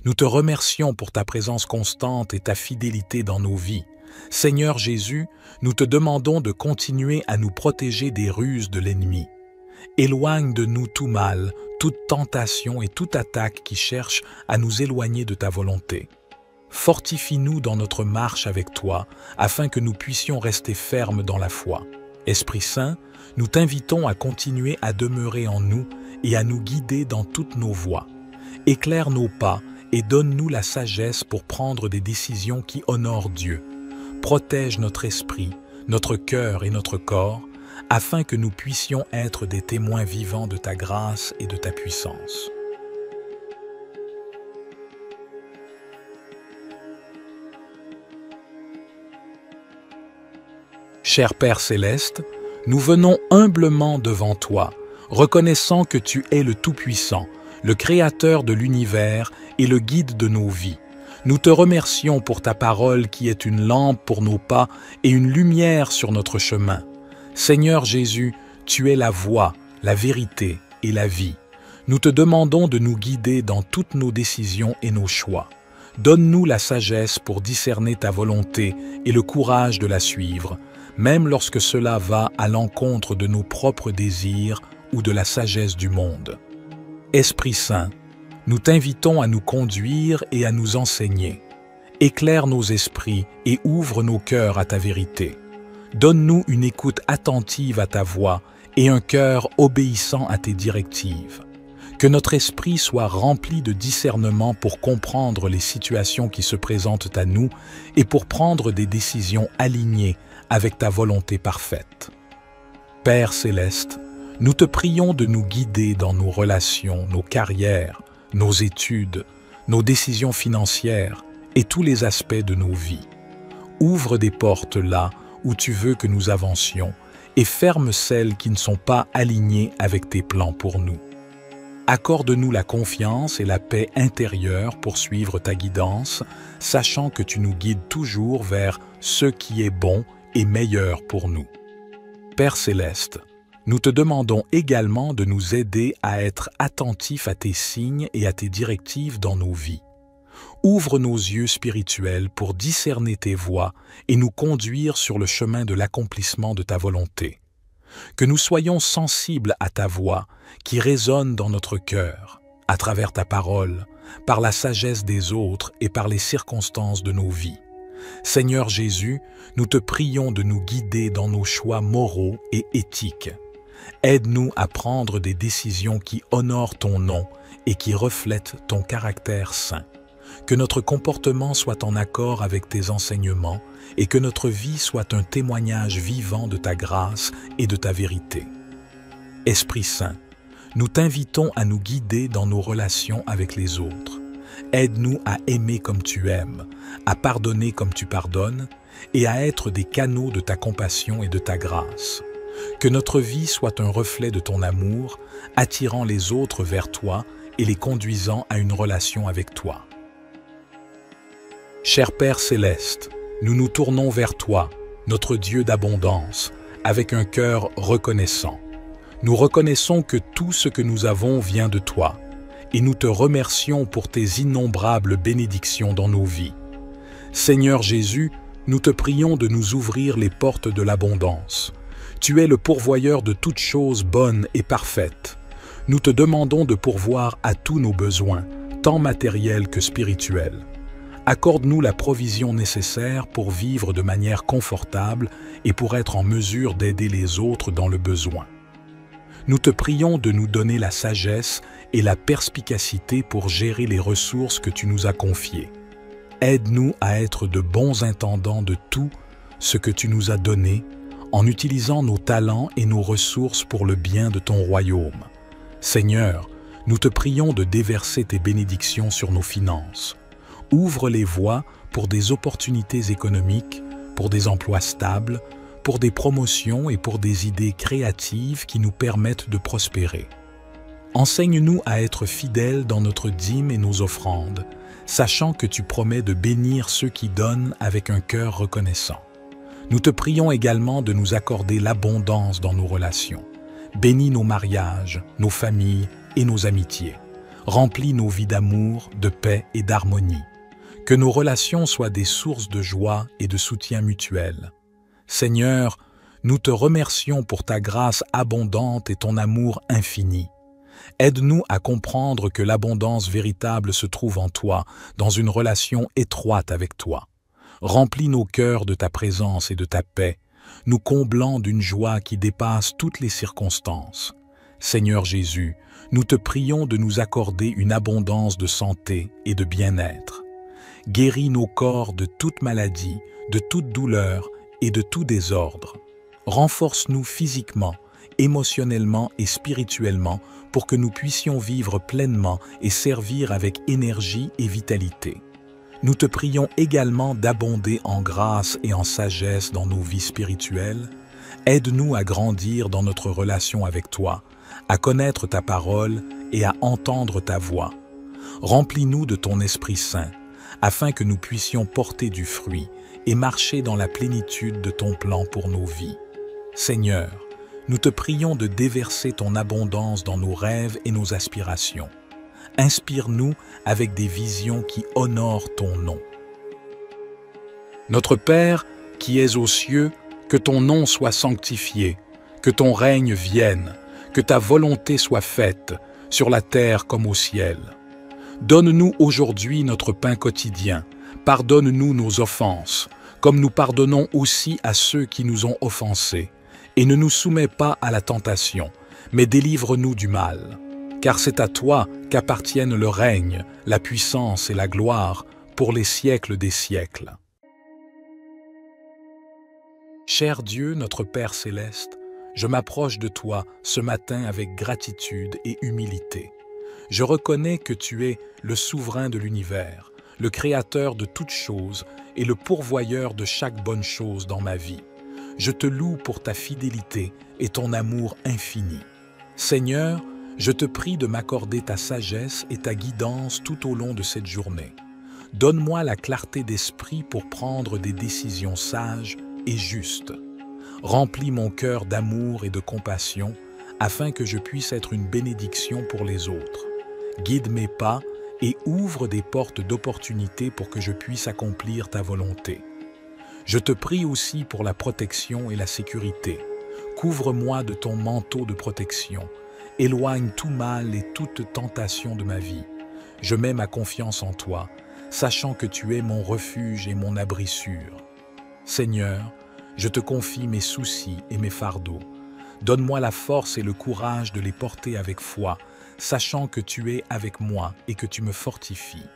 Nous te remercions pour ta présence constante et ta fidélité dans nos vies. Seigneur Jésus, nous te demandons de continuer à nous protéger des ruses de l'ennemi. Éloigne de nous tout mal, toute tentation et toute attaque qui cherche à nous éloigner de ta volonté. Fortifie-nous dans notre marche avec toi, afin que nous puissions rester fermes dans la foi. Esprit Saint, nous t'invitons à continuer à demeurer en nous et à nous guider dans toutes nos voies. Éclaire nos pas et donne-nous la sagesse pour prendre des décisions qui honorent Dieu. Protège notre esprit, notre cœur et notre corps, afin que nous puissions être des témoins vivants de ta grâce et de ta puissance. Cher Père céleste, nous venons humblement devant toi, reconnaissant que tu es le Tout-Puissant, le Créateur de l'univers et le guide de nos vies. Nous te remercions pour ta parole qui est une lampe pour nos pas et une lumière sur notre chemin. Seigneur Jésus, tu es la voie, la vérité et la vie. Nous te demandons de nous guider dans toutes nos décisions et nos choix. Donne-nous la sagesse pour discerner ta volonté et le courage de la suivre, même lorsque cela va à l'encontre de nos propres désirs ou de la sagesse du monde. Esprit Saint, nous t'invitons à nous conduire et à nous enseigner. Éclaire nos esprits et ouvre nos cœurs à ta vérité. Donne-nous une écoute attentive à ta voix et un cœur obéissant à tes directives. Que notre esprit soit rempli de discernement pour comprendre les situations qui se présentent à nous et pour prendre des décisions alignées avec ta volonté parfaite. Père céleste, nous te prions de nous guider dans nos relations, nos carrières, nos études, nos décisions financières et tous les aspects de nos vies. Ouvre des portes là où tu veux que nous avancions et ferme celles qui ne sont pas alignées avec tes plans pour nous. Accorde-nous la confiance et la paix intérieure pour suivre ta guidance, sachant que tu nous guides toujours vers ce qui est bon et meilleur pour nous. Père céleste, nous te demandons également de nous aider à être attentifs à tes signes et à tes directives dans nos vies. Ouvre nos yeux spirituels pour discerner tes voies et nous conduire sur le chemin de l'accomplissement de ta volonté. Que nous soyons sensibles à ta voix qui résonne dans notre cœur, à travers ta parole, par la sagesse des autres et par les circonstances de nos vies. Seigneur Jésus, nous te prions de nous guider dans nos choix moraux et éthiques. Aide-nous à prendre des décisions qui honorent ton nom et qui reflètent ton caractère saint. Que notre comportement soit en accord avec tes enseignements et que notre vie soit un témoignage vivant de ta grâce et de ta vérité. Esprit Saint, nous t'invitons à nous guider dans nos relations avec les autres. Aide-nous à aimer comme tu aimes, à pardonner comme tu pardonnes et à être des canaux de ta compassion et de ta grâce. Que notre vie soit un reflet de ton amour, attirant les autres vers toi et les conduisant à une relation avec toi. Cher Père céleste, nous nous tournons vers toi, notre Dieu d'abondance, avec un cœur reconnaissant. Nous reconnaissons que tout ce que nous avons vient de toi, et nous te remercions pour tes innombrables bénédictions dans nos vies. Seigneur Jésus, nous te prions de nous ouvrir les portes de l'abondance. Tu es le pourvoyeur de toutes choses bonnes et parfaites. Nous te demandons de pourvoir à tous nos besoins, tant matériels que spirituels. Accorde-nous la provision nécessaire pour vivre de manière confortable et pour être en mesure d'aider les autres dans le besoin. Nous te prions de nous donner la sagesse et la perspicacité pour gérer les ressources que tu nous as confiées. Aide-nous à être de bons intendants de tout ce que tu nous as donné en utilisant nos talents et nos ressources pour le bien de ton royaume. Seigneur, nous te prions de déverser tes bénédictions sur nos finances. Ouvre les voies pour des opportunités économiques, pour des emplois stables, pour des promotions et pour des idées créatives qui nous permettent de prospérer. Enseigne-nous à être fidèles dans notre dîme et nos offrandes, sachant que tu promets de bénir ceux qui donnent avec un cœur reconnaissant. Nous te prions également de nous accorder l'abondance dans nos relations. Bénis nos mariages, nos familles et nos amitiés. Remplis nos vies d'amour, de paix et d'harmonie. Que nos relations soient des sources de joie et de soutien mutuel. Seigneur, nous te remercions pour ta grâce abondante et ton amour infini. Aide-nous à comprendre que l'abondance véritable se trouve en toi, dans une relation étroite avec toi. Remplis nos cœurs de ta présence et de ta paix, nous comblant d'une joie qui dépasse toutes les circonstances. Seigneur Jésus, nous te prions de nous accorder une abondance de santé et de bien-être. Guéris nos corps de toute maladie, de toute douleur et de tout désordre. Renforce-nous physiquement, émotionnellement et spirituellement pour que nous puissions vivre pleinement et servir avec énergie et vitalité. Nous te prions également d'abonder en grâce et en sagesse dans nos vies spirituelles. Aide-nous à grandir dans notre relation avec toi, à connaître ta parole et à entendre ta voix. Remplis-nous de ton Esprit Saint, afin que nous puissions porter du fruit et marcher dans la plénitude de ton plan pour nos vies. Seigneur, nous te prions de déverser ton abondance dans nos rêves et nos aspirations. Inspire-nous avec des visions qui honorent ton nom. Notre Père, qui es aux cieux, que ton nom soit sanctifié, que ton règne vienne, que ta volonté soit faite, sur la terre comme au ciel. Donne-nous aujourd'hui notre pain quotidien, pardonne-nous nos offenses, comme nous pardonnons aussi à ceux qui nous ont offensés, et ne nous soumets pas à la tentation, mais délivre-nous du mal. Car c'est à toi qu'appartiennent le règne, la puissance et la gloire pour les siècles des siècles. Cher Dieu, notre Père céleste, je m'approche de toi ce matin avec gratitude et humilité. Je reconnais que tu es le souverain de l'univers, le créateur de toutes choses et le pourvoyeur de chaque bonne chose dans ma vie. Je te loue pour ta fidélité et ton amour infini. Seigneur, je te prie de m'accorder ta sagesse et ta guidance tout au long de cette journée. Donne-moi la clarté d'esprit pour prendre des décisions sages et justes. Remplis mon cœur d'amour et de compassion afin que je puisse être une bénédiction pour les autres. Guide mes pas et ouvre des portes d'opportunité pour que je puisse accomplir ta volonté. Je te prie aussi pour la protection et la sécurité. Couvre-moi de ton manteau de protection. Éloigne tout mal et toute tentation de ma vie. Je mets ma confiance en toi, sachant que tu es mon refuge et mon abri sûr. Seigneur, je te confie mes soucis et mes fardeaux. Donne-moi la force et le courage de les porter avec foi, sachant que tu es avec moi et que tu me fortifies.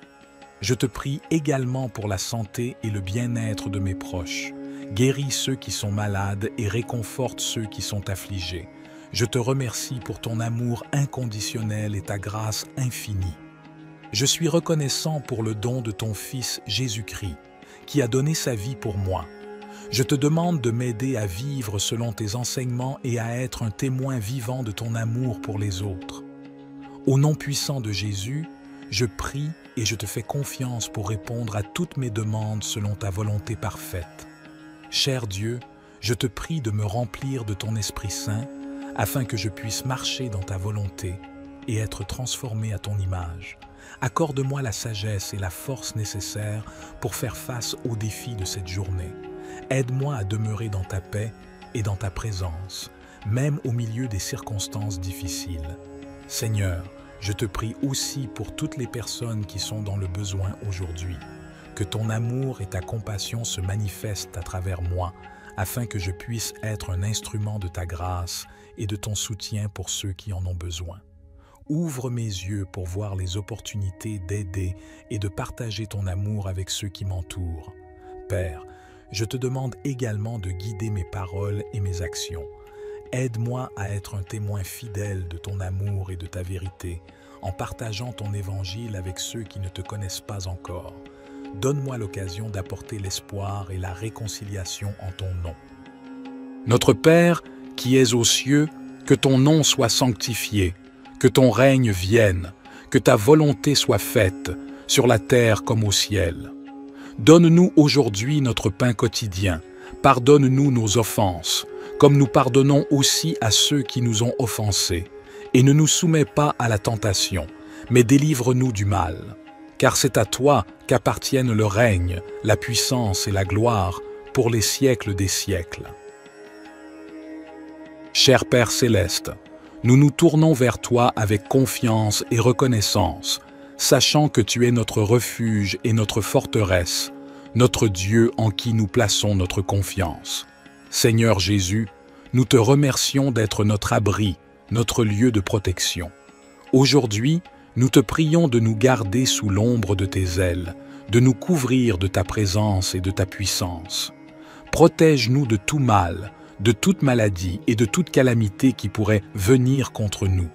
Je te prie également pour la santé et le bien-être de mes proches. Guéris ceux qui sont malades et réconforte ceux qui sont affligés. Je te remercie pour ton amour inconditionnel et ta grâce infinie. Je suis reconnaissant pour le don de ton Fils Jésus-Christ, qui a donné sa vie pour moi. Je te demande de m'aider à vivre selon tes enseignements et à être un témoin vivant de ton amour pour les autres. Au nom puissant de Jésus, je prie et je te fais confiance pour répondre à toutes mes demandes selon ta volonté parfaite. Cher Dieu, je te prie de me remplir de ton Esprit Saint afin que je puisse marcher dans ta volonté et être transformé à ton image. Accorde-moi la sagesse et la force nécessaires pour faire face aux défis de cette journée. Aide-moi à demeurer dans ta paix et dans ta présence, même au milieu des circonstances difficiles. Seigneur, je te prie aussi pour toutes les personnes qui sont dans le besoin aujourd'hui. Que ton amour et ta compassion se manifestent à travers moi, afin que je puisse être un instrument de ta grâce et de ton soutien pour ceux qui en ont besoin. Ouvre mes yeux pour voir les opportunités d'aider et de partager ton amour avec ceux qui m'entourent. Père, je te demande également de guider mes paroles et mes actions. Aide-moi à être un témoin fidèle de ton amour et de ta vérité, en partageant ton évangile avec ceux qui ne te connaissent pas encore. Donne-moi l'occasion d'apporter l'espoir et la réconciliation en ton nom. Notre Père, qui es aux cieux, que ton nom soit sanctifié, que ton règne vienne, que ta volonté soit faite, sur la terre comme au ciel. Donne-nous aujourd'hui notre pain quotidien, pardonne-nous nos offenses, comme nous pardonnons aussi à ceux qui nous ont offensés, et ne nous soumets pas à la tentation, mais délivre-nous du mal. Car c'est à toi qu'appartiennent le règne, la puissance et la gloire pour les siècles des siècles. Cher Père céleste, nous nous tournons vers toi avec confiance et reconnaissance, sachant que tu es notre refuge et notre forteresse, notre Dieu en qui nous plaçons notre confiance. Seigneur Jésus, nous te remercions d'être notre abri, notre lieu de protection. Aujourd'hui, nous te prions de nous garder sous l'ombre de tes ailes, de nous couvrir de ta présence et de ta puissance. Protège-nous de tout mal, de toute maladie et de toute calamité qui pourrait venir contre nous.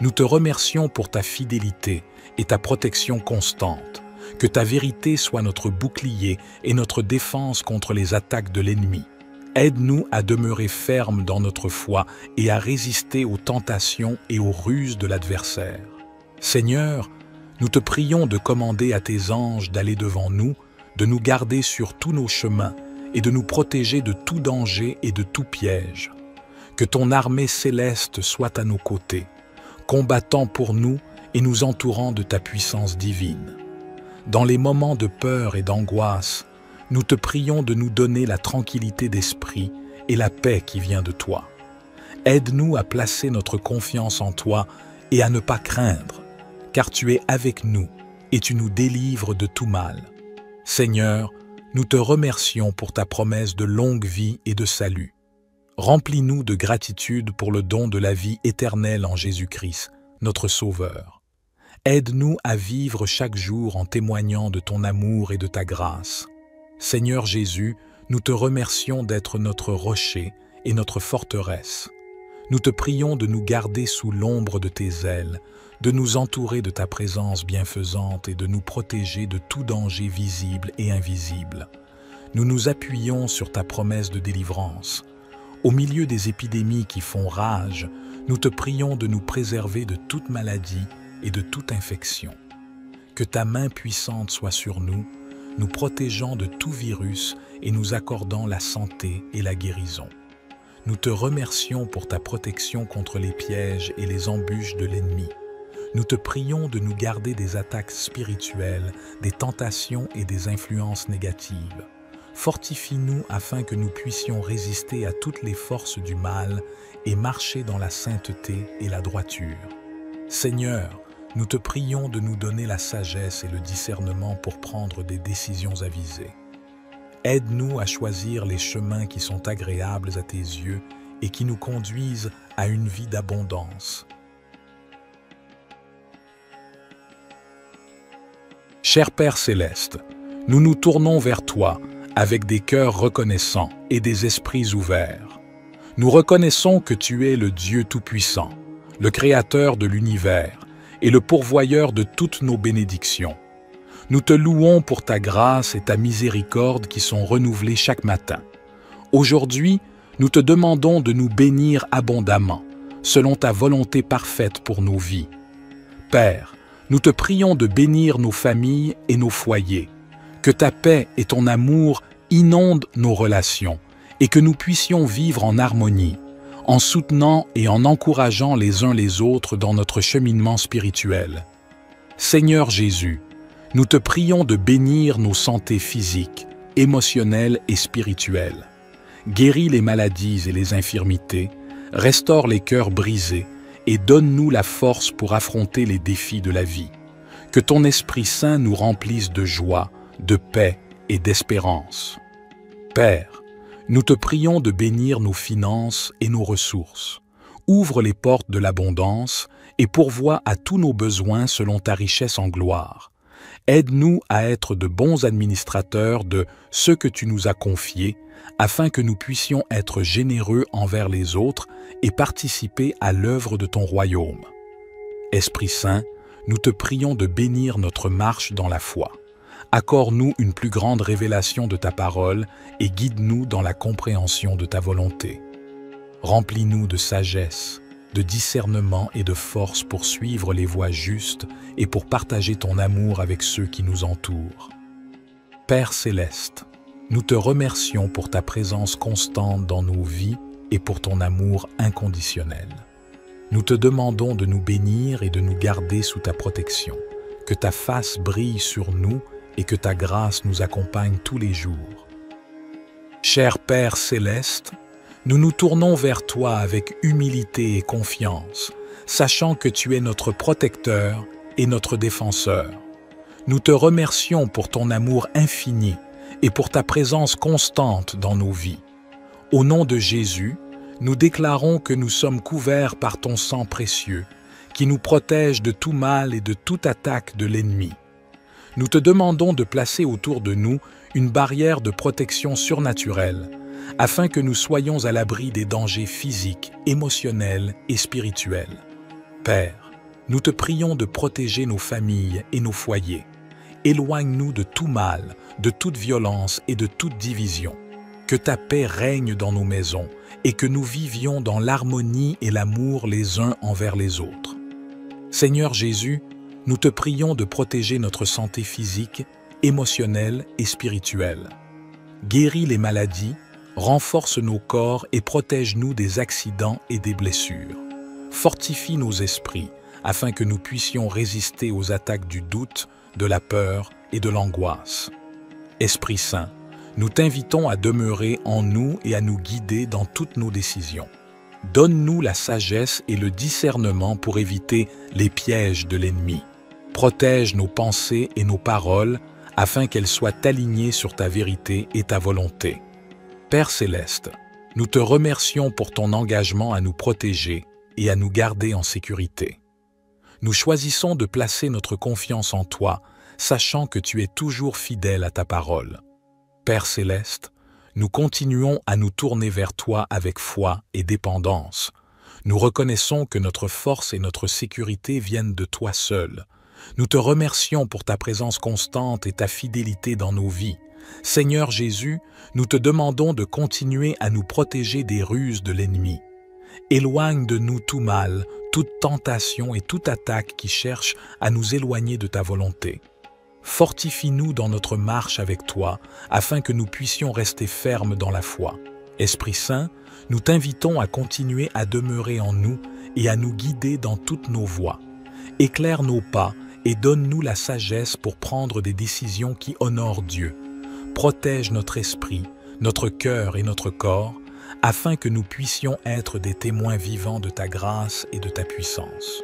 Nous te remercions pour ta fidélité et ta protection constante. Que ta vérité soit notre bouclier et notre défense contre les attaques de l'ennemi. Aide-nous à demeurer fermes dans notre foi et à résister aux tentations et aux ruses de l'adversaire. Seigneur, Nous te prions de commander à tes anges d'aller devant nous, de nous garder sur tous nos chemins et de nous protéger de tout danger et de tout piège. Que ton armée céleste soit à nos côtés, combattant pour nous et nous entourant de ta puissance divine. Dans les moments de peur et d'angoisse, nous te prions de nous donner la tranquillité d'esprit et la paix qui vient de toi. Aide-nous à placer notre confiance en toi et à ne pas craindre, car tu es avec nous et tu nous délivres de tout mal. Seigneur, nous te remercions pour ta promesse de longue vie et de salut. Remplis-nous de gratitude pour le don de la vie éternelle en Jésus-Christ, notre Sauveur. Aide-nous à vivre chaque jour en témoignant de ton amour et de ta grâce. Seigneur Jésus, nous te remercions d'être notre rocher et notre forteresse. Nous te prions de nous garder sous l'ombre de tes ailes, de nous entourer de ta présence bienfaisante et de nous protéger de tout danger visible et invisible. Nous nous appuyons sur ta promesse de délivrance. Au milieu des épidémies qui font rage, nous te prions de nous préserver de toute maladie et de toute infection. Que ta main puissante soit sur nous, nous protégeant de tout virus et nous accordant la santé et la guérison. Nous te remercions pour ta protection contre les pièges et les embûches de l'ennemi. Nous te prions de nous garder des attaques spirituelles, des tentations et des influences négatives. Fortifie-nous afin que nous puissions résister à toutes les forces du mal et marcher dans la sainteté et la droiture. Seigneur, nous te prions de nous donner la sagesse et le discernement pour prendre des décisions avisées. Aide-nous à choisir les chemins qui sont agréables à tes yeux et qui nous conduisent à une vie d'abondance. Cher Père Céleste, nous nous tournons vers toi avec des cœurs reconnaissants et des esprits ouverts. Nous reconnaissons que tu es le Dieu Tout-Puissant, le Créateur de l'univers et le pourvoyeur de toutes nos bénédictions. Nous te louons pour ta grâce et ta miséricorde qui sont renouvelées chaque matin. Aujourd'hui, nous te demandons de nous bénir abondamment, selon ta volonté parfaite pour nos vies. Père, nous te prions de bénir nos familles et nos foyers, que ta paix et ton amour inondent nos relations et que nous puissions vivre en harmonie, en soutenant et en encourageant les uns les autres dans notre cheminement spirituel. Seigneur Jésus, nous te prions de bénir nos santé physiques, émotionnelles et spirituelles. Guéris les maladies et les infirmités, restaure les cœurs brisés et donne-nous la force pour affronter les défis de la vie. Que ton Esprit Saint nous remplisse de joie, de paix et d'espérance. Père, nous te prions de bénir nos finances et nos ressources. Ouvre les portes de l'abondance et pourvois à tous nos besoins selon ta richesse en gloire. Aide-nous à être de bons administrateurs de ce que tu nous as confié, afin que nous puissions être généreux envers les autres et participer à l'œuvre de ton royaume. Esprit Saint, nous te prions de bénir notre marche dans la foi. Accorde-nous une plus grande révélation de ta parole et guide-nous dans la compréhension de ta volonté. Remplis-nous de sagesse, de discernement et de force pour suivre les voies justes et pour partager ton amour avec ceux qui nous entourent. Père Céleste, nous te remercions pour ta présence constante dans nos vies et pour ton amour inconditionnel. Nous te demandons de nous bénir et de nous garder sous ta protection, que ta face brille sur nous et que ta grâce nous accompagne tous les jours. Cher Père Céleste, nous nous tournons vers toi avec humilité et confiance, sachant que tu es notre protecteur et notre défenseur. Nous te remercions pour ton amour infini et pour ta présence constante dans nos vies. Au nom de Jésus, nous déclarons que nous sommes couverts par ton sang précieux, qui nous protège de tout mal et de toute attaque de l'ennemi. Nous te demandons de placer autour de nous une barrière de protection surnaturelle, afin que nous soyons à l'abri des dangers physiques, émotionnels et spirituels. Père, nous te prions de protéger nos familles et nos foyers. Éloigne-nous de tout mal, de toute violence et de toute division. Que ta paix règne dans nos maisons et que nous vivions dans l'harmonie et l'amour les uns envers les autres. Seigneur Jésus, nous te prions de protéger notre santé physique, émotionnelle et spirituelle. Guéris les maladies, renforce nos corps et protège-nous des accidents et des blessures. Fortifie nos esprits, afin que nous puissions résister aux attaques du doute, de la peur et de l'angoisse. Esprit Saint, nous t'invitons à demeurer en nous et à nous guider dans toutes nos décisions. Donne-nous la sagesse et le discernement pour éviter les pièges de l'ennemi. Protège nos pensées et nos paroles afin qu'elles soient alignées sur ta vérité et ta volonté. Père Céleste, nous te remercions pour ton engagement à nous protéger et à nous garder en sécurité. Nous choisissons de placer notre confiance en toi, sachant que tu es toujours fidèle à ta parole. Père Céleste, nous continuons à nous tourner vers toi avec foi et dépendance. Nous reconnaissons que notre force et notre sécurité viennent de toi seul. Nous te remercions pour ta présence constante et ta fidélité dans nos vies. Seigneur Jésus, nous te demandons de continuer à nous protéger des ruses de l'ennemi. Éloigne de nous tout mal, toute tentation et toute attaque qui cherche à nous éloigner de ta volonté. Fortifie-nous dans notre marche avec toi, afin que nous puissions rester fermes dans la foi. Esprit Saint, nous t'invitons à continuer à demeurer en nous et à nous guider dans toutes nos voies. Éclaire nos pas et donne-nous la sagesse pour prendre des décisions qui honorent Dieu. Protège notre esprit, notre cœur et notre corps, afin que nous puissions être des témoins vivants de ta grâce et de ta puissance.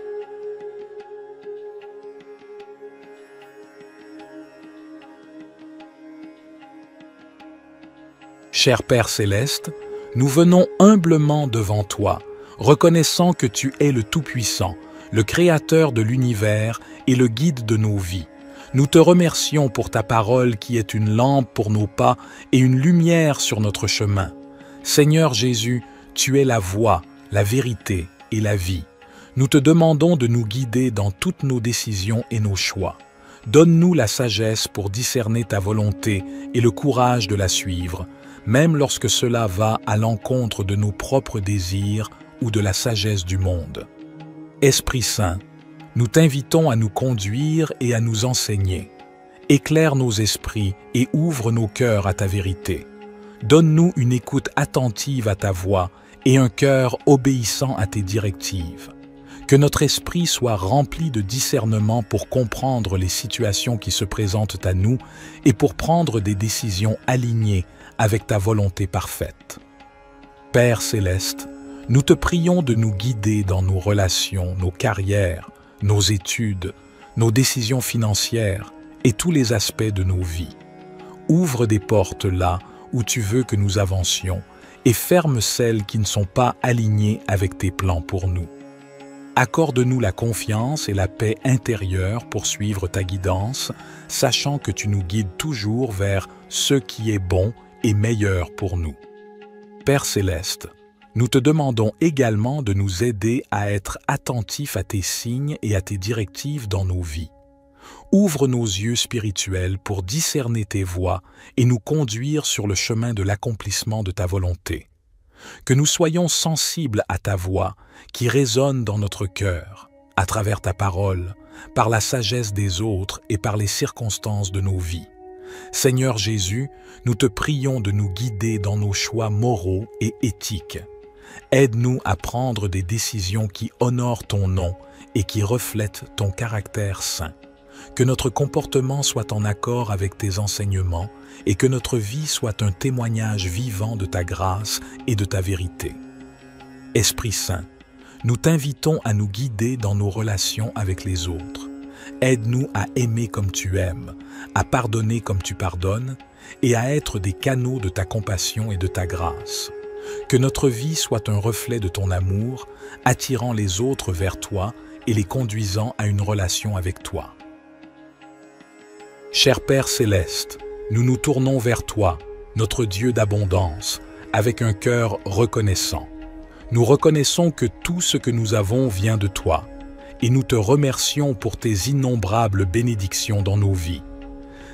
Cher Père Céleste, nous venons humblement devant toi, reconnaissant que tu es le Tout-Puissant, le Créateur de l'univers et le guide de nos vies. Nous te remercions pour ta parole qui est une lampe pour nos pas et une lumière sur notre chemin. Seigneur Jésus, tu es la voie, la vérité et la vie. Nous te demandons de nous guider dans toutes nos décisions et nos choix. Donne-nous la sagesse pour discerner ta volonté et le courage de la suivre, même lorsque cela va à l'encontre de nos propres désirs ou de la sagesse du monde. Esprit Saint, nous t'invitons à nous conduire et à nous enseigner. Éclaire nos esprits et ouvre nos cœurs à ta vérité. Donne-nous une écoute attentive à ta voix et un cœur obéissant à tes directives. Que notre esprit soit rempli de discernement pour comprendre les situations qui se présentent à nous et pour prendre des décisions alignées avec ta volonté parfaite. Père Céleste, nous te prions de nous guider dans nos relations, nos carrières, nos études, nos décisions financières et tous les aspects de nos vies. Ouvre des portes là où tu veux que nous avancions et ferme celles qui ne sont pas alignées avec tes plans pour nous. Accorde-nous la confiance et la paix intérieure pour suivre ta guidance, sachant que tu nous guides toujours vers ce qui est bon et meilleur pour nous. Père Céleste, nous te demandons également de nous aider à être attentifs à tes signes et à tes directives dans nos vies. Ouvre nos yeux spirituels pour discerner tes voies et nous conduire sur le chemin de l'accomplissement de ta volonté. Que nous soyons sensibles à ta voix qui résonne dans notre cœur, à travers ta parole, par la sagesse des autres et par les circonstances de nos vies. Seigneur Jésus, nous te prions de nous guider dans nos choix moraux et éthiques. Aide-nous à prendre des décisions qui honorent ton nom et qui reflètent ton caractère saint. Que notre comportement soit en accord avec tes enseignements et que notre vie soit un témoignage vivant de ta grâce et de ta vérité. Esprit Saint, nous t'invitons à nous guider dans nos relations avec les autres. Aide-nous à aimer comme tu aimes, à pardonner comme tu pardonnes et à être des canaux de ta compassion et de ta grâce. Que notre vie soit un reflet de ton amour, attirant les autres vers toi et les conduisant à une relation avec toi. Cher Père Céleste, nous nous tournons vers toi, notre Dieu d'abondance, avec un cœur reconnaissant. Nous reconnaissons que tout ce que nous avons vient de toi, et nous te remercions pour tes innombrables bénédictions dans nos vies.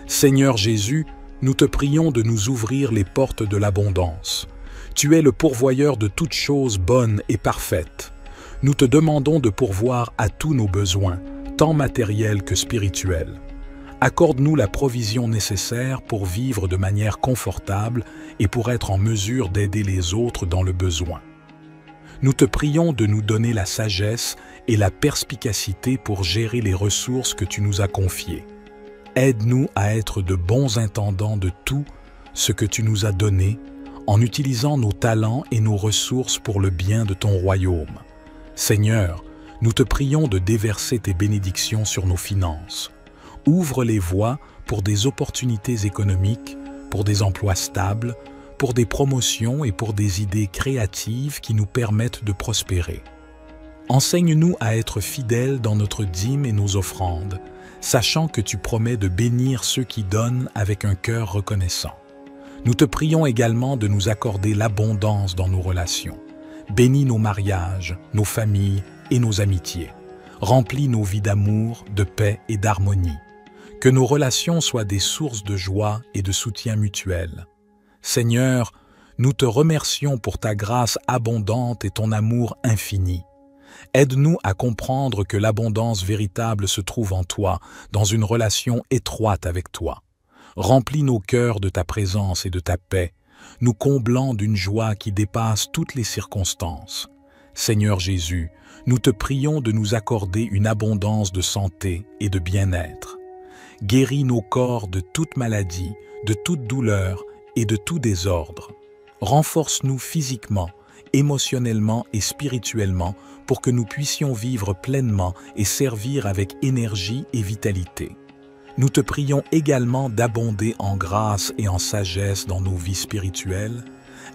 Seigneur Jésus, nous te prions de nous ouvrir les portes de l'abondance. Tu es le pourvoyeur de toutes choses bonnes et parfaites. Nous te demandons de pourvoir à tous nos besoins, tant matérielle que spirituelle. Accorde-nous la provision nécessaire pour vivre de manière confortable et pour être en mesure d'aider les autres dans le besoin. Nous te prions de nous donner la sagesse et la perspicacité pour gérer les ressources que tu nous as confiées. Aide-nous à être de bons intendants de tout ce que tu nous as donné, en utilisant nos talents et nos ressources pour le bien de ton royaume. Seigneur, nous te prions de déverser tes bénédictions sur nos finances. Ouvre les voies pour des opportunités économiques, pour des emplois stables, pour des promotions et pour des idées créatives qui nous permettent de prospérer. Enseigne-nous à être fidèles dans notre dîme et nos offrandes, sachant que tu promets de bénir ceux qui donnent avec un cœur reconnaissant. Nous te prions également de nous accorder l'abondance dans nos relations. Bénis nos mariages, nos familles et nos amitiés. Remplis nos vies d'amour, de paix et d'harmonie. Que nos relations soient des sources de joie et de soutien mutuel. Seigneur, nous te remercions pour ta grâce abondante et ton amour infini. Aide-nous à comprendre que l'abondance véritable se trouve en toi, dans une relation étroite avec toi. Remplis nos cœurs de ta présence et de ta paix, nous comblant d'une joie qui dépasse toutes les circonstances. Seigneur Jésus, nous te prions de nous accorder une abondance de santé et de bien-être. Guéris nos corps de toute maladie, de toute douleur et de tout désordre. Renforce-nous physiquement, émotionnellement et spirituellement pour que nous puissions vivre pleinement et servir avec énergie et vitalité. Nous te prions également d'abonder en grâce et en sagesse dans nos vies spirituelles.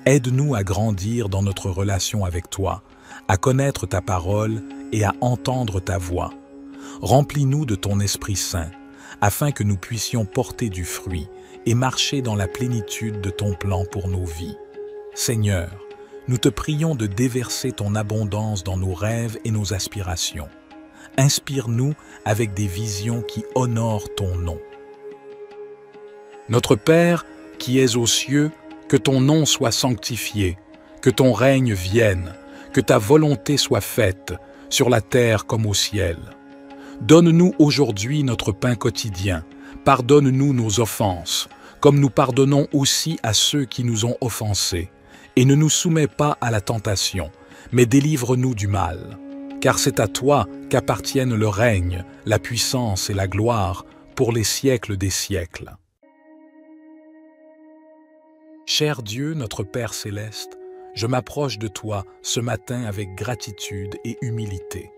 Aide-nous à grandir dans notre relation avec toi, à connaître ta parole et à entendre ta voix. Remplis-nous de ton Esprit Saint, afin que nous puissions porter du fruit et marcher dans la plénitude de ton plan pour nos vies. Seigneur, nous te prions de déverser ton abondance dans nos rêves et nos aspirations. Inspire-nous avec des visions qui honorent ton nom. Notre Père, qui es aux cieux, que ton nom soit sanctifié, que ton règne vienne, que ta volonté soit faite, sur la terre comme au ciel. Donne-nous aujourd'hui notre pain quotidien. Pardonne-nous nos offenses, comme nous pardonnons aussi à ceux qui nous ont offensés. Et ne nous soumets pas à la tentation, mais délivre-nous du mal. Car c'est à toi qu'appartiennent le règne, la puissance et la gloire pour les siècles des siècles. Cher Dieu, notre Père céleste, je m'approche de toi ce matin avec gratitude et humilité.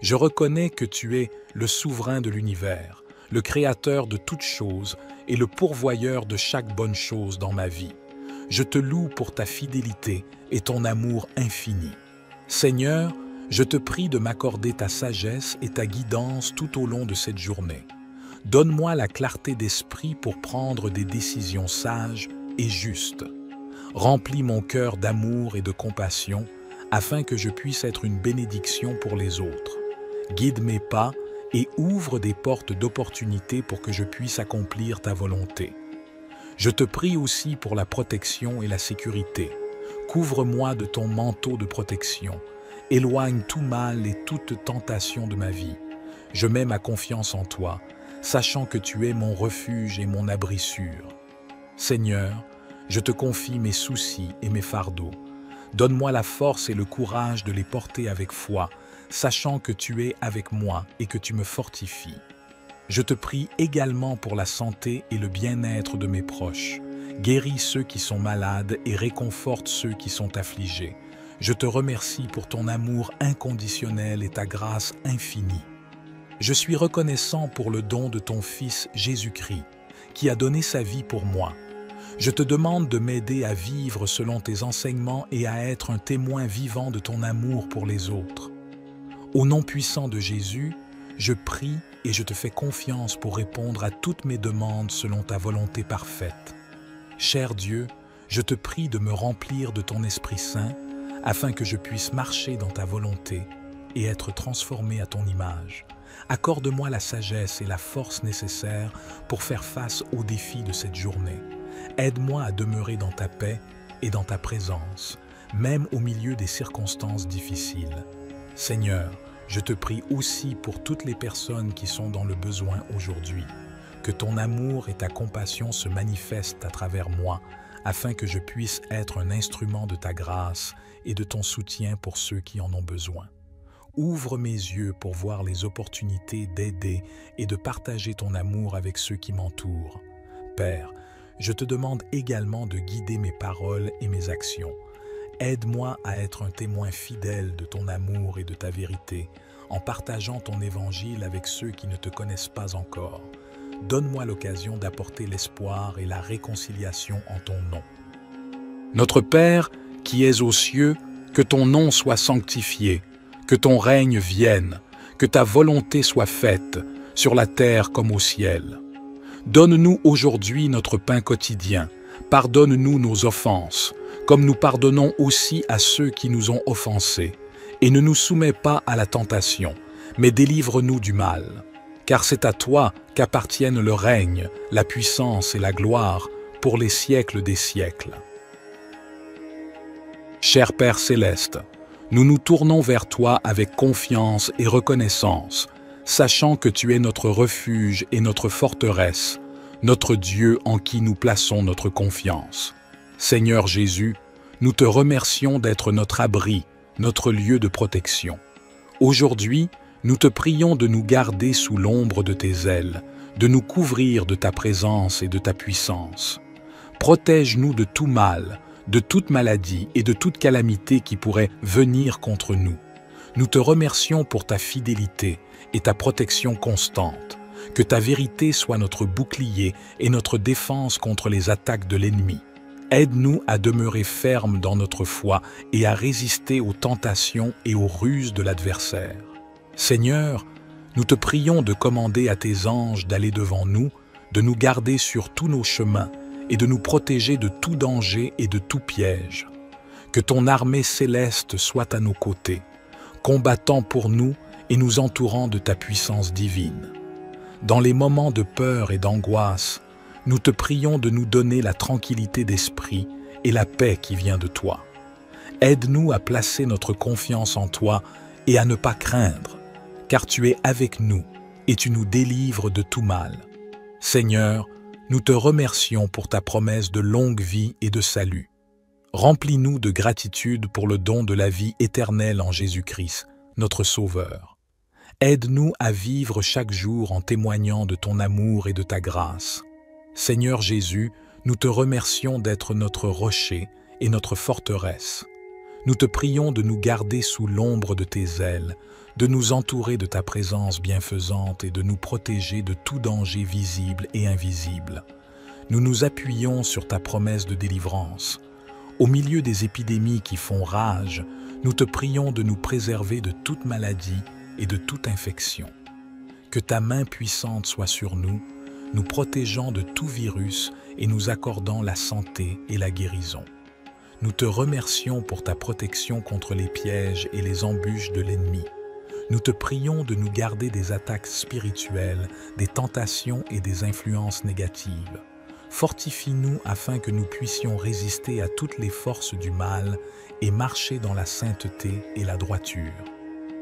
Je reconnais que tu es le souverain de l'univers, le créateur de toutes choses et le pourvoyeur de chaque bonne chose dans ma vie. Je te loue pour ta fidélité et ton amour infini. Seigneur, je te prie de m'accorder ta sagesse et ta guidance tout au long de cette journée. Donne-moi la clarté d'esprit pour prendre des décisions sages et justes. Remplis mon cœur d'amour et de compassion afin que je puisse être une bénédiction pour les autres. Guide mes pas et ouvre des portes d'opportunité pour que je puisse accomplir ta volonté. Je te prie aussi pour la protection et la sécurité. Couvre-moi de ton manteau de protection. Éloigne tout mal et toute tentation de ma vie. Je mets ma confiance en toi, sachant que tu es mon refuge et mon abri sûr. Seigneur, je te confie mes soucis et mes fardeaux. Donne-moi la force et le courage de les porter avec foi, sachant que tu es avec moi et que tu me fortifies. Je te prie également pour la santé et le bien-être de mes proches. Guéris ceux qui sont malades et réconforte ceux qui sont affligés. Je te remercie pour ton amour inconditionnel et ta grâce infinie. Je suis reconnaissant pour le don de ton Fils Jésus-Christ, qui a donné sa vie pour moi. Je te demande de m'aider à vivre selon tes enseignements et à être un témoin vivant de ton amour pour les autres. Au nom puissant de Jésus, je prie et je te fais confiance pour répondre à toutes mes demandes selon ta volonté parfaite. Cher Dieu, je te prie de me remplir de ton Esprit Saint afin que je puisse marcher dans ta volonté et être transformé à ton image. Accorde-moi la sagesse et la force nécessaires pour faire face aux défis de cette journée. Aide-moi à demeurer dans ta paix et dans ta présence, même au milieu des circonstances difficiles. Seigneur, je te prie aussi pour toutes les personnes qui sont dans le besoin aujourd'hui. Que ton amour et ta compassion se manifestent à travers moi, afin que je puisse être un instrument de ta grâce et de ton soutien pour ceux qui en ont besoin. Ouvre mes yeux pour voir les opportunités d'aider et de partager ton amour avec ceux qui m'entourent. Père, je te demande également de guider mes paroles et mes actions. Aide-moi à être un témoin fidèle de ton amour et de ta vérité, en partageant ton évangile avec ceux qui ne te connaissent pas encore. Donne-moi l'occasion d'apporter l'espoir et la réconciliation en ton nom. Notre Père, qui es aux cieux, que ton nom soit sanctifié, que ton règne vienne, que ta volonté soit faite, sur la terre comme au ciel. Donne-nous aujourd'hui notre pain quotidien, pardonne-nous nos offenses, comme nous pardonnons aussi à ceux qui nous ont offensés, et ne nous soumets pas à la tentation, mais délivre-nous du mal. Car c'est à toi qu'appartiennent le règne, la puissance et la gloire pour les siècles des siècles. Cher Père céleste, nous nous tournons vers toi avec confiance et reconnaissance, sachant que tu es notre refuge et notre forteresse, notre Dieu en qui nous plaçons notre confiance. Seigneur Jésus, nous te remercions d'être notre abri, notre lieu de protection. Aujourd'hui, nous te prions de nous garder sous l'ombre de tes ailes, de nous couvrir de ta présence et de ta puissance. Protège-nous de tout mal, de toute maladie et de toute calamité qui pourrait venir contre nous. Nous te remercions pour ta fidélité et ta protection constante. Que ta vérité soit notre bouclier et notre défense contre les attaques de l'ennemi. Aide-nous à demeurer fermes dans notre foi et à résister aux tentations et aux ruses de l'adversaire. Seigneur, nous te prions de commander à tes anges d'aller devant nous, de nous garder sur tous nos chemins et de nous protéger de tout danger et de tout piège. Que ton armée céleste soit à nos côtés, combattant pour nous et nous entourant de ta puissance divine. Dans les moments de peur et d'angoisse, nous te prions de nous donner la tranquillité d'esprit et la paix qui vient de toi. Aide-nous à placer notre confiance en toi et à ne pas craindre, car tu es avec nous et tu nous délivres de tout mal. Seigneur, nous te remercions pour ta promesse de longue vie et de salut. Remplis-nous de gratitude pour le don de la vie éternelle en Jésus-Christ, notre Sauveur. Aide-nous à vivre chaque jour en témoignant de ton amour et de ta grâce. Seigneur Jésus, nous te remercions d'être notre rocher et notre forteresse. Nous te prions de nous garder sous l'ombre de tes ailes, de nous entourer de ta présence bienfaisante et de nous protéger de tout danger visible et invisible. Nous nous appuyons sur ta promesse de délivrance. Au milieu des épidémies qui font rage, nous te prions de nous préserver de toute maladie et de toute infection. Que ta main puissante soit sur nous, nous protégeant de tout virus et nous accordant la santé et la guérison. Nous te remercions pour ta protection contre les pièges et les embûches de l'ennemi. Nous te prions de nous garder des attaques spirituelles, des tentations et des influences négatives. Fortifie-nous afin que nous puissions résister à toutes les forces du mal et marcher dans la sainteté et la droiture.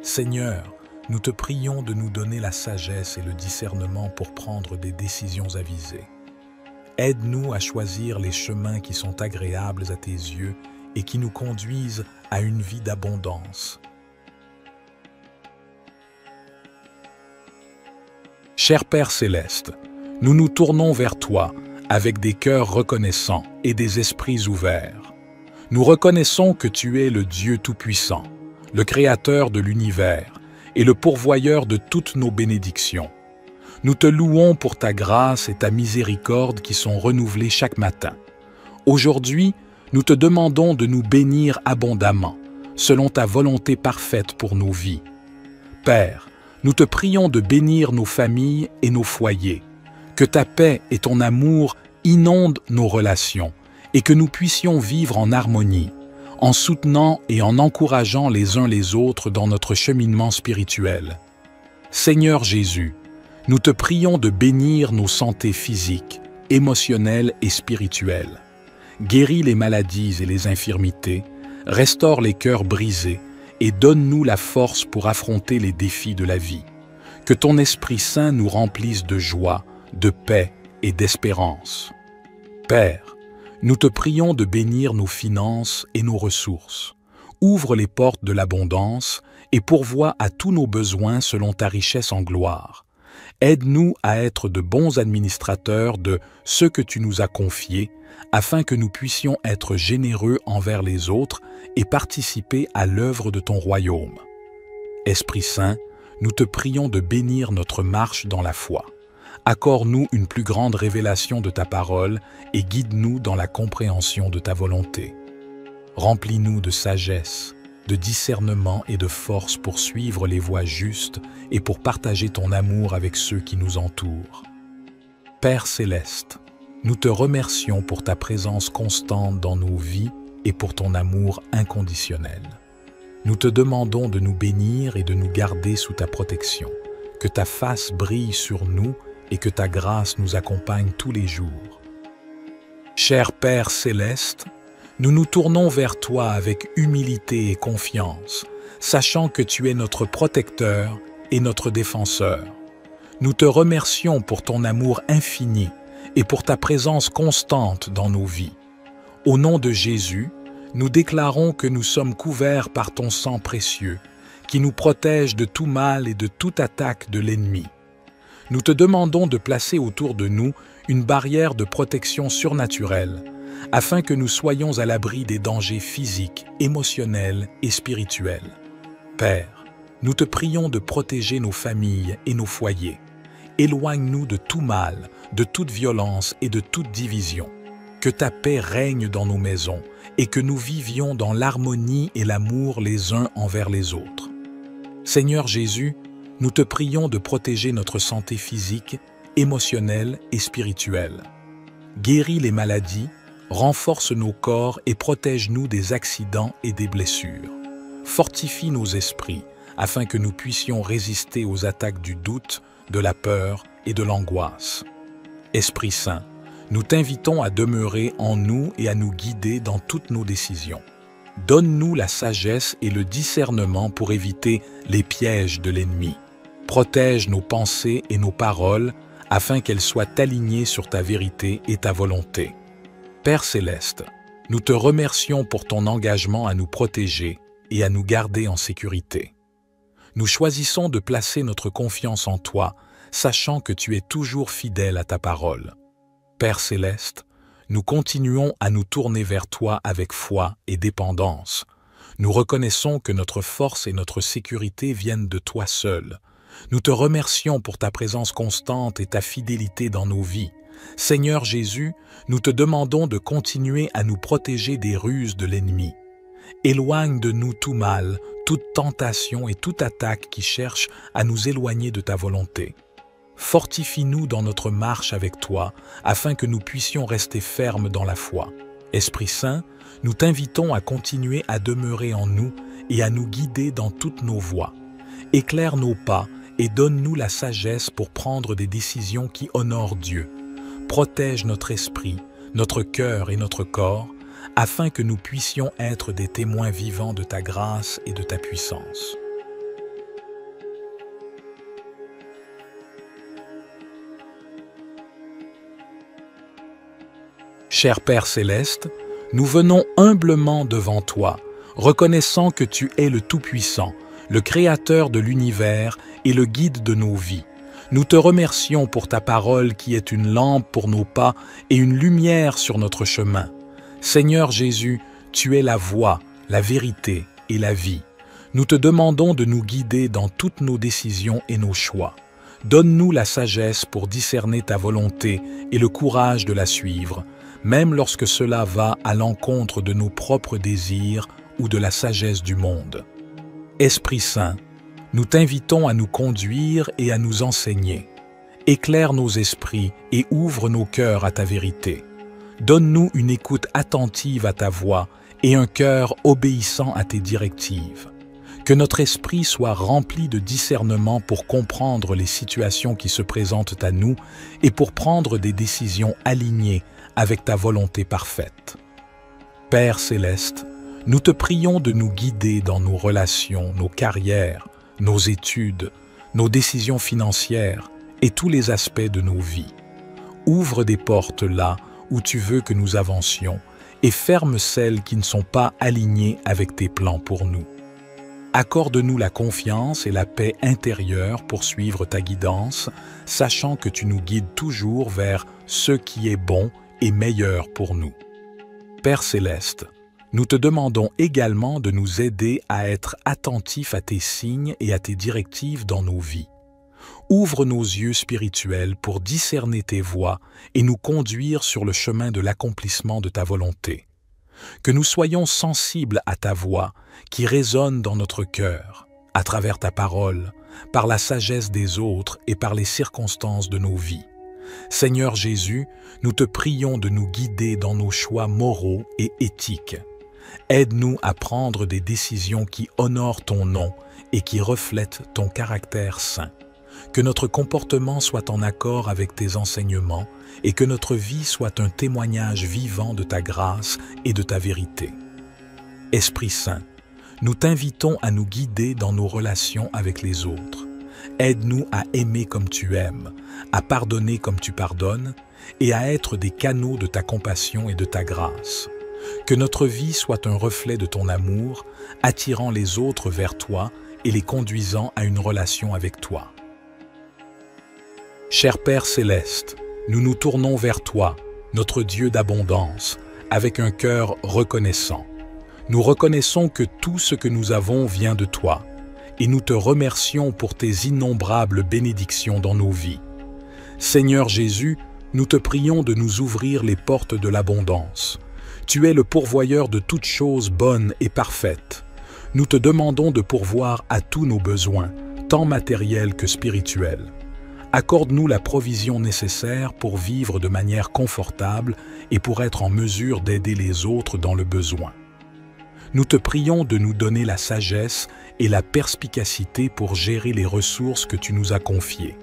Seigneur, nous te prions de nous donner la sagesse et le discernement pour prendre des décisions avisées. Aide-nous à choisir les chemins qui sont agréables à tes yeux et qui nous conduisent à une vie d'abondance. Cher Père céleste, nous nous tournons vers toi avec des cœurs reconnaissants et des esprits ouverts. Nous reconnaissons que tu es le Dieu Tout-Puissant, le Créateur de l'univers et le pourvoyeur de toutes nos bénédictions. Nous te louons pour ta grâce et ta miséricorde qui sont renouvelées chaque matin. Aujourd'hui, nous te demandons de nous bénir abondamment, selon ta volonté parfaite pour nos vies. Père, nous te prions de bénir nos familles et nos foyers, que ta paix et ton amour inondent nos relations et que nous puissions vivre en harmonie, en soutenant et en encourageant les uns les autres dans notre cheminement spirituel. Seigneur Jésus, nous te prions de bénir nos santé physiques, émotionnelles et spirituelles. Guéris les maladies et les infirmités, restaure les cœurs brisés et donne-nous la force pour affronter les défis de la vie. Que ton Esprit Saint nous remplisse de joie, de paix et d'espérance. Père, nous te prions de bénir nos finances et nos ressources. Ouvre les portes de l'abondance et pourvois à tous nos besoins selon ta richesse en gloire. Aide-nous à être de bons administrateurs de ce que tu nous as confié, afin que nous puissions être généreux envers les autres et participer à l'œuvre de ton royaume. Esprit Saint, nous te prions de bénir notre marche dans la foi. Accorde-nous une plus grande révélation de ta parole et guide-nous dans la compréhension de ta volonté. Remplis-nous de sagesse, de discernement et de force pour suivre les voies justes et pour partager ton amour avec ceux qui nous entourent. Père céleste, nous te remercions pour ta présence constante dans nos vies et pour ton amour inconditionnel. Nous te demandons de nous bénir et de nous garder sous ta protection, que ta face brille sur nous et que ta grâce nous accompagne tous les jours. Cher Père céleste, nous nous tournons vers toi avec humilité et confiance, sachant que tu es notre protecteur et notre défenseur. Nous te remercions pour ton amour infini et pour ta présence constante dans nos vies. Au nom de Jésus, nous déclarons que nous sommes couverts par ton sang précieux, qui nous protège de tout mal et de toute attaque de l'ennemi. Nous te demandons de placer autour de nous une barrière de protection surnaturelle, afin que nous soyons à l'abri des dangers physiques, émotionnels et spirituels. Père, nous te prions de protéger nos familles et nos foyers. Éloigne-nous de tout mal, de toute violence et de toute division. Que ta paix règne dans nos maisons et que nous vivions dans l'harmonie et l'amour les uns envers les autres. Seigneur Jésus, nous te prions de protéger notre santé physique, émotionnelle et spirituelle. Guéris les maladies, renforce nos corps et protège-nous des accidents et des blessures. Fortifie nos esprits afin que nous puissions résister aux attaques du doute, de la peur et de l'angoisse. Esprit Saint, nous t'invitons à demeurer en nous et à nous guider dans toutes nos décisions. Donne-nous la sagesse et le discernement pour éviter les pièges de l'ennemi. Protège nos pensées et nos paroles afin qu'elles soient alignées sur ta vérité et ta volonté. Père céleste, nous te remercions pour ton engagement à nous protéger et à nous garder en sécurité. Nous choisissons de placer notre confiance en toi, sachant que tu es toujours fidèle à ta parole. Père céleste, nous continuons à nous tourner vers toi avec foi et dépendance. Nous reconnaissons que notre force et notre sécurité viennent de toi seul. Nous te remercions pour ta présence constante et ta fidélité dans nos vies. Seigneur Jésus, nous te demandons de continuer à nous protéger des ruses de l'ennemi. Éloigne de nous tout mal, toute tentation et toute attaque qui cherche à nous éloigner de ta volonté. Fortifie-nous dans notre marche avec toi, afin que nous puissions rester fermes dans la foi. Esprit Saint, nous t'invitons à continuer à demeurer en nous et à nous guider dans toutes nos voies. Éclaire nos pas et donne-nous la sagesse pour prendre des décisions qui honorent Dieu. Protège notre esprit, notre cœur et notre corps, afin que nous puissions être des témoins vivants de ta grâce et de ta puissance. Cher Père céleste, nous venons humblement devant toi, reconnaissant que tu es le Tout-Puissant, le Créateur de l'univers et le guide de nos vies. Nous te remercions pour ta parole qui est une lampe pour nos pas et une lumière sur notre chemin. Seigneur Jésus, tu es la voie, la vérité et la vie. Nous te demandons de nous guider dans toutes nos décisions et nos choix. Donne-nous la sagesse pour discerner ta volonté et le courage de la suivre, même lorsque cela va à l'encontre de nos propres désirs ou de la sagesse du monde. Esprit Saint, nous t'invitons à nous conduire et à nous enseigner. Éclaire nos esprits et ouvre nos cœurs à ta vérité. Donne-nous une écoute attentive à ta voix et un cœur obéissant à tes directives. Que notre esprit soit rempli de discernement pour comprendre les situations qui se présentent à nous et pour prendre des décisions alignées avec ta volonté parfaite. Père céleste, Nous te prions de nous guider dans nos relations, nos carrières, nos études, nos décisions financières et tous les aspects de nos vies. Ouvre des portes là où tu veux que nous avancions et ferme celles qui ne sont pas alignées avec tes plans pour nous. Accorde-nous la confiance et la paix intérieure pour suivre ta guidance, sachant que tu nous guides toujours vers ce qui est bon et meilleur pour nous. Père céleste, nous te demandons également de nous aider à être attentifs à tes signes et à tes directives dans nos vies. Ouvre nos yeux spirituels pour discerner tes voies et nous conduire sur le chemin de l'accomplissement de ta volonté. Que nous soyons sensibles à ta voix qui résonne dans notre cœur, à travers ta parole, par la sagesse des autres et par les circonstances de nos vies. Seigneur Jésus, nous te prions de nous guider dans nos choix moraux et éthiques. Aide-nous à prendre des décisions qui honorent ton nom et qui reflètent ton caractère saint. Que notre comportement soit en accord avec tes enseignements et que notre vie soit un témoignage vivant de ta grâce et de ta vérité. Esprit Saint, nous t'invitons à nous guider dans nos relations avec les autres. Aide-nous à aimer comme tu aimes, à pardonner comme tu pardonnes et à être des canaux de ta compassion et de ta grâce. Que notre vie soit un reflet de ton amour, attirant les autres vers toi et les conduisant à une relation avec toi. Cher Père céleste, nous nous tournons vers toi, notre Dieu d'abondance, avec un cœur reconnaissant. Nous reconnaissons que tout ce que nous avons vient de toi, et nous te remercions pour tes innombrables bénédictions dans nos vies. Seigneur Jésus, nous te prions de nous ouvrir les portes de l'abondance. Tu es le pourvoyeur de toutes choses bonnes et parfaites. Nous te demandons de pourvoir à tous nos besoins, tant matériels que spirituels. Accorde-nous la provision nécessaire pour vivre de manière confortable et pour être en mesure d'aider les autres dans le besoin. Nous te prions de nous donner la sagesse et la perspicacité pour gérer les ressources que tu nous as confiées.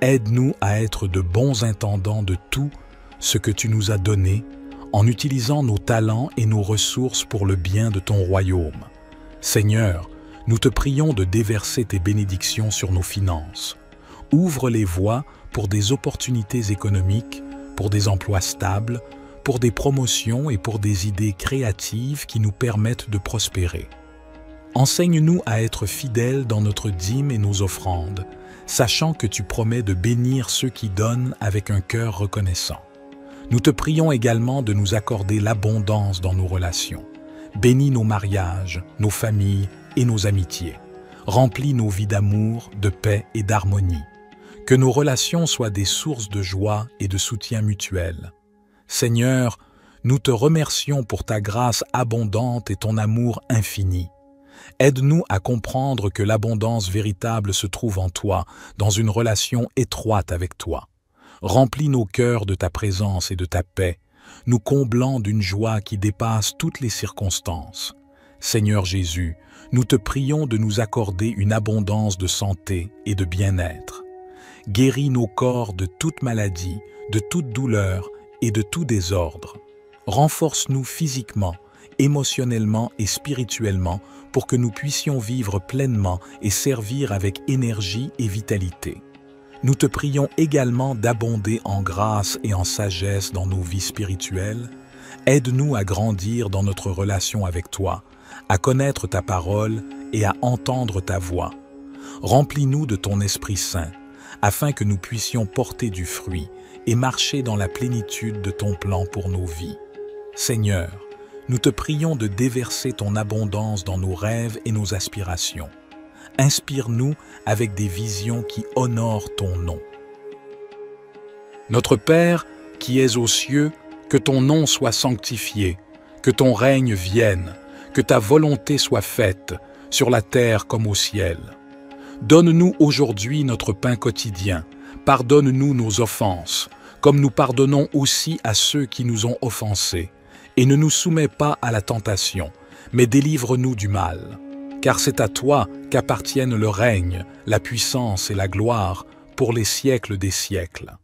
Aide-nous à être de bons intendants de tout ce que tu nous as donné en utilisant nos talents et nos ressources pour le bien de ton royaume. Seigneur, nous te prions de déverser tes bénédictions sur nos finances. Ouvre les voies pour des opportunités économiques, pour des emplois stables, pour des promotions et pour des idées créatives qui nous permettent de prospérer. Enseigne-nous à être fidèles dans notre dîme et nos offrandes, sachant que tu promets de bénir ceux qui donnent avec un cœur reconnaissant. Nous te prions également de nous accorder l'abondance dans nos relations. Bénis nos mariages, nos familles et nos amitiés. Remplis nos vies d'amour, de paix et d'harmonie. Que nos relations soient des sources de joie et de soutien mutuel. Seigneur, nous te remercions pour ta grâce abondante et ton amour infini. Aide-nous à comprendre que l'abondance véritable se trouve en toi, dans une relation étroite avec toi. Remplis nos cœurs de ta présence et de ta paix, nous comblant d'une joie qui dépasse toutes les circonstances. Seigneur Jésus, nous te prions de nous accorder une abondance de santé et de bien-être. Guéris nos corps de toute maladie, de toute douleur et de tout désordre. Renforce-nous physiquement, émotionnellement et spirituellement pour que nous puissions vivre pleinement et servir avec énergie et vitalité. Nous te prions également d'abonder en grâce et en sagesse dans nos vies spirituelles. Aide-nous à grandir dans notre relation avec toi, à connaître ta parole et à entendre ta voix. Remplis-nous de ton Esprit Saint, afin que nous puissions porter du fruit et marcher dans la plénitude de ton plan pour nos vies. Seigneur, nous te prions de déverser ton abondance dans nos rêves et nos aspirations. Inspire-nous avec des visions qui honorent ton nom. Notre Père, qui es aux cieux, que ton nom soit sanctifié, que ton règne vienne, que ta volonté soit faite, sur la terre comme au ciel. Donne-nous aujourd'hui notre pain quotidien. Pardonne-nous nos offenses, comme nous pardonnons aussi à ceux qui nous ont offensés. Et ne nous soumets pas à la tentation, mais délivre-nous du mal. Car c'est à toi qu'appartiennent le règne, la puissance et la gloire pour les siècles des siècles.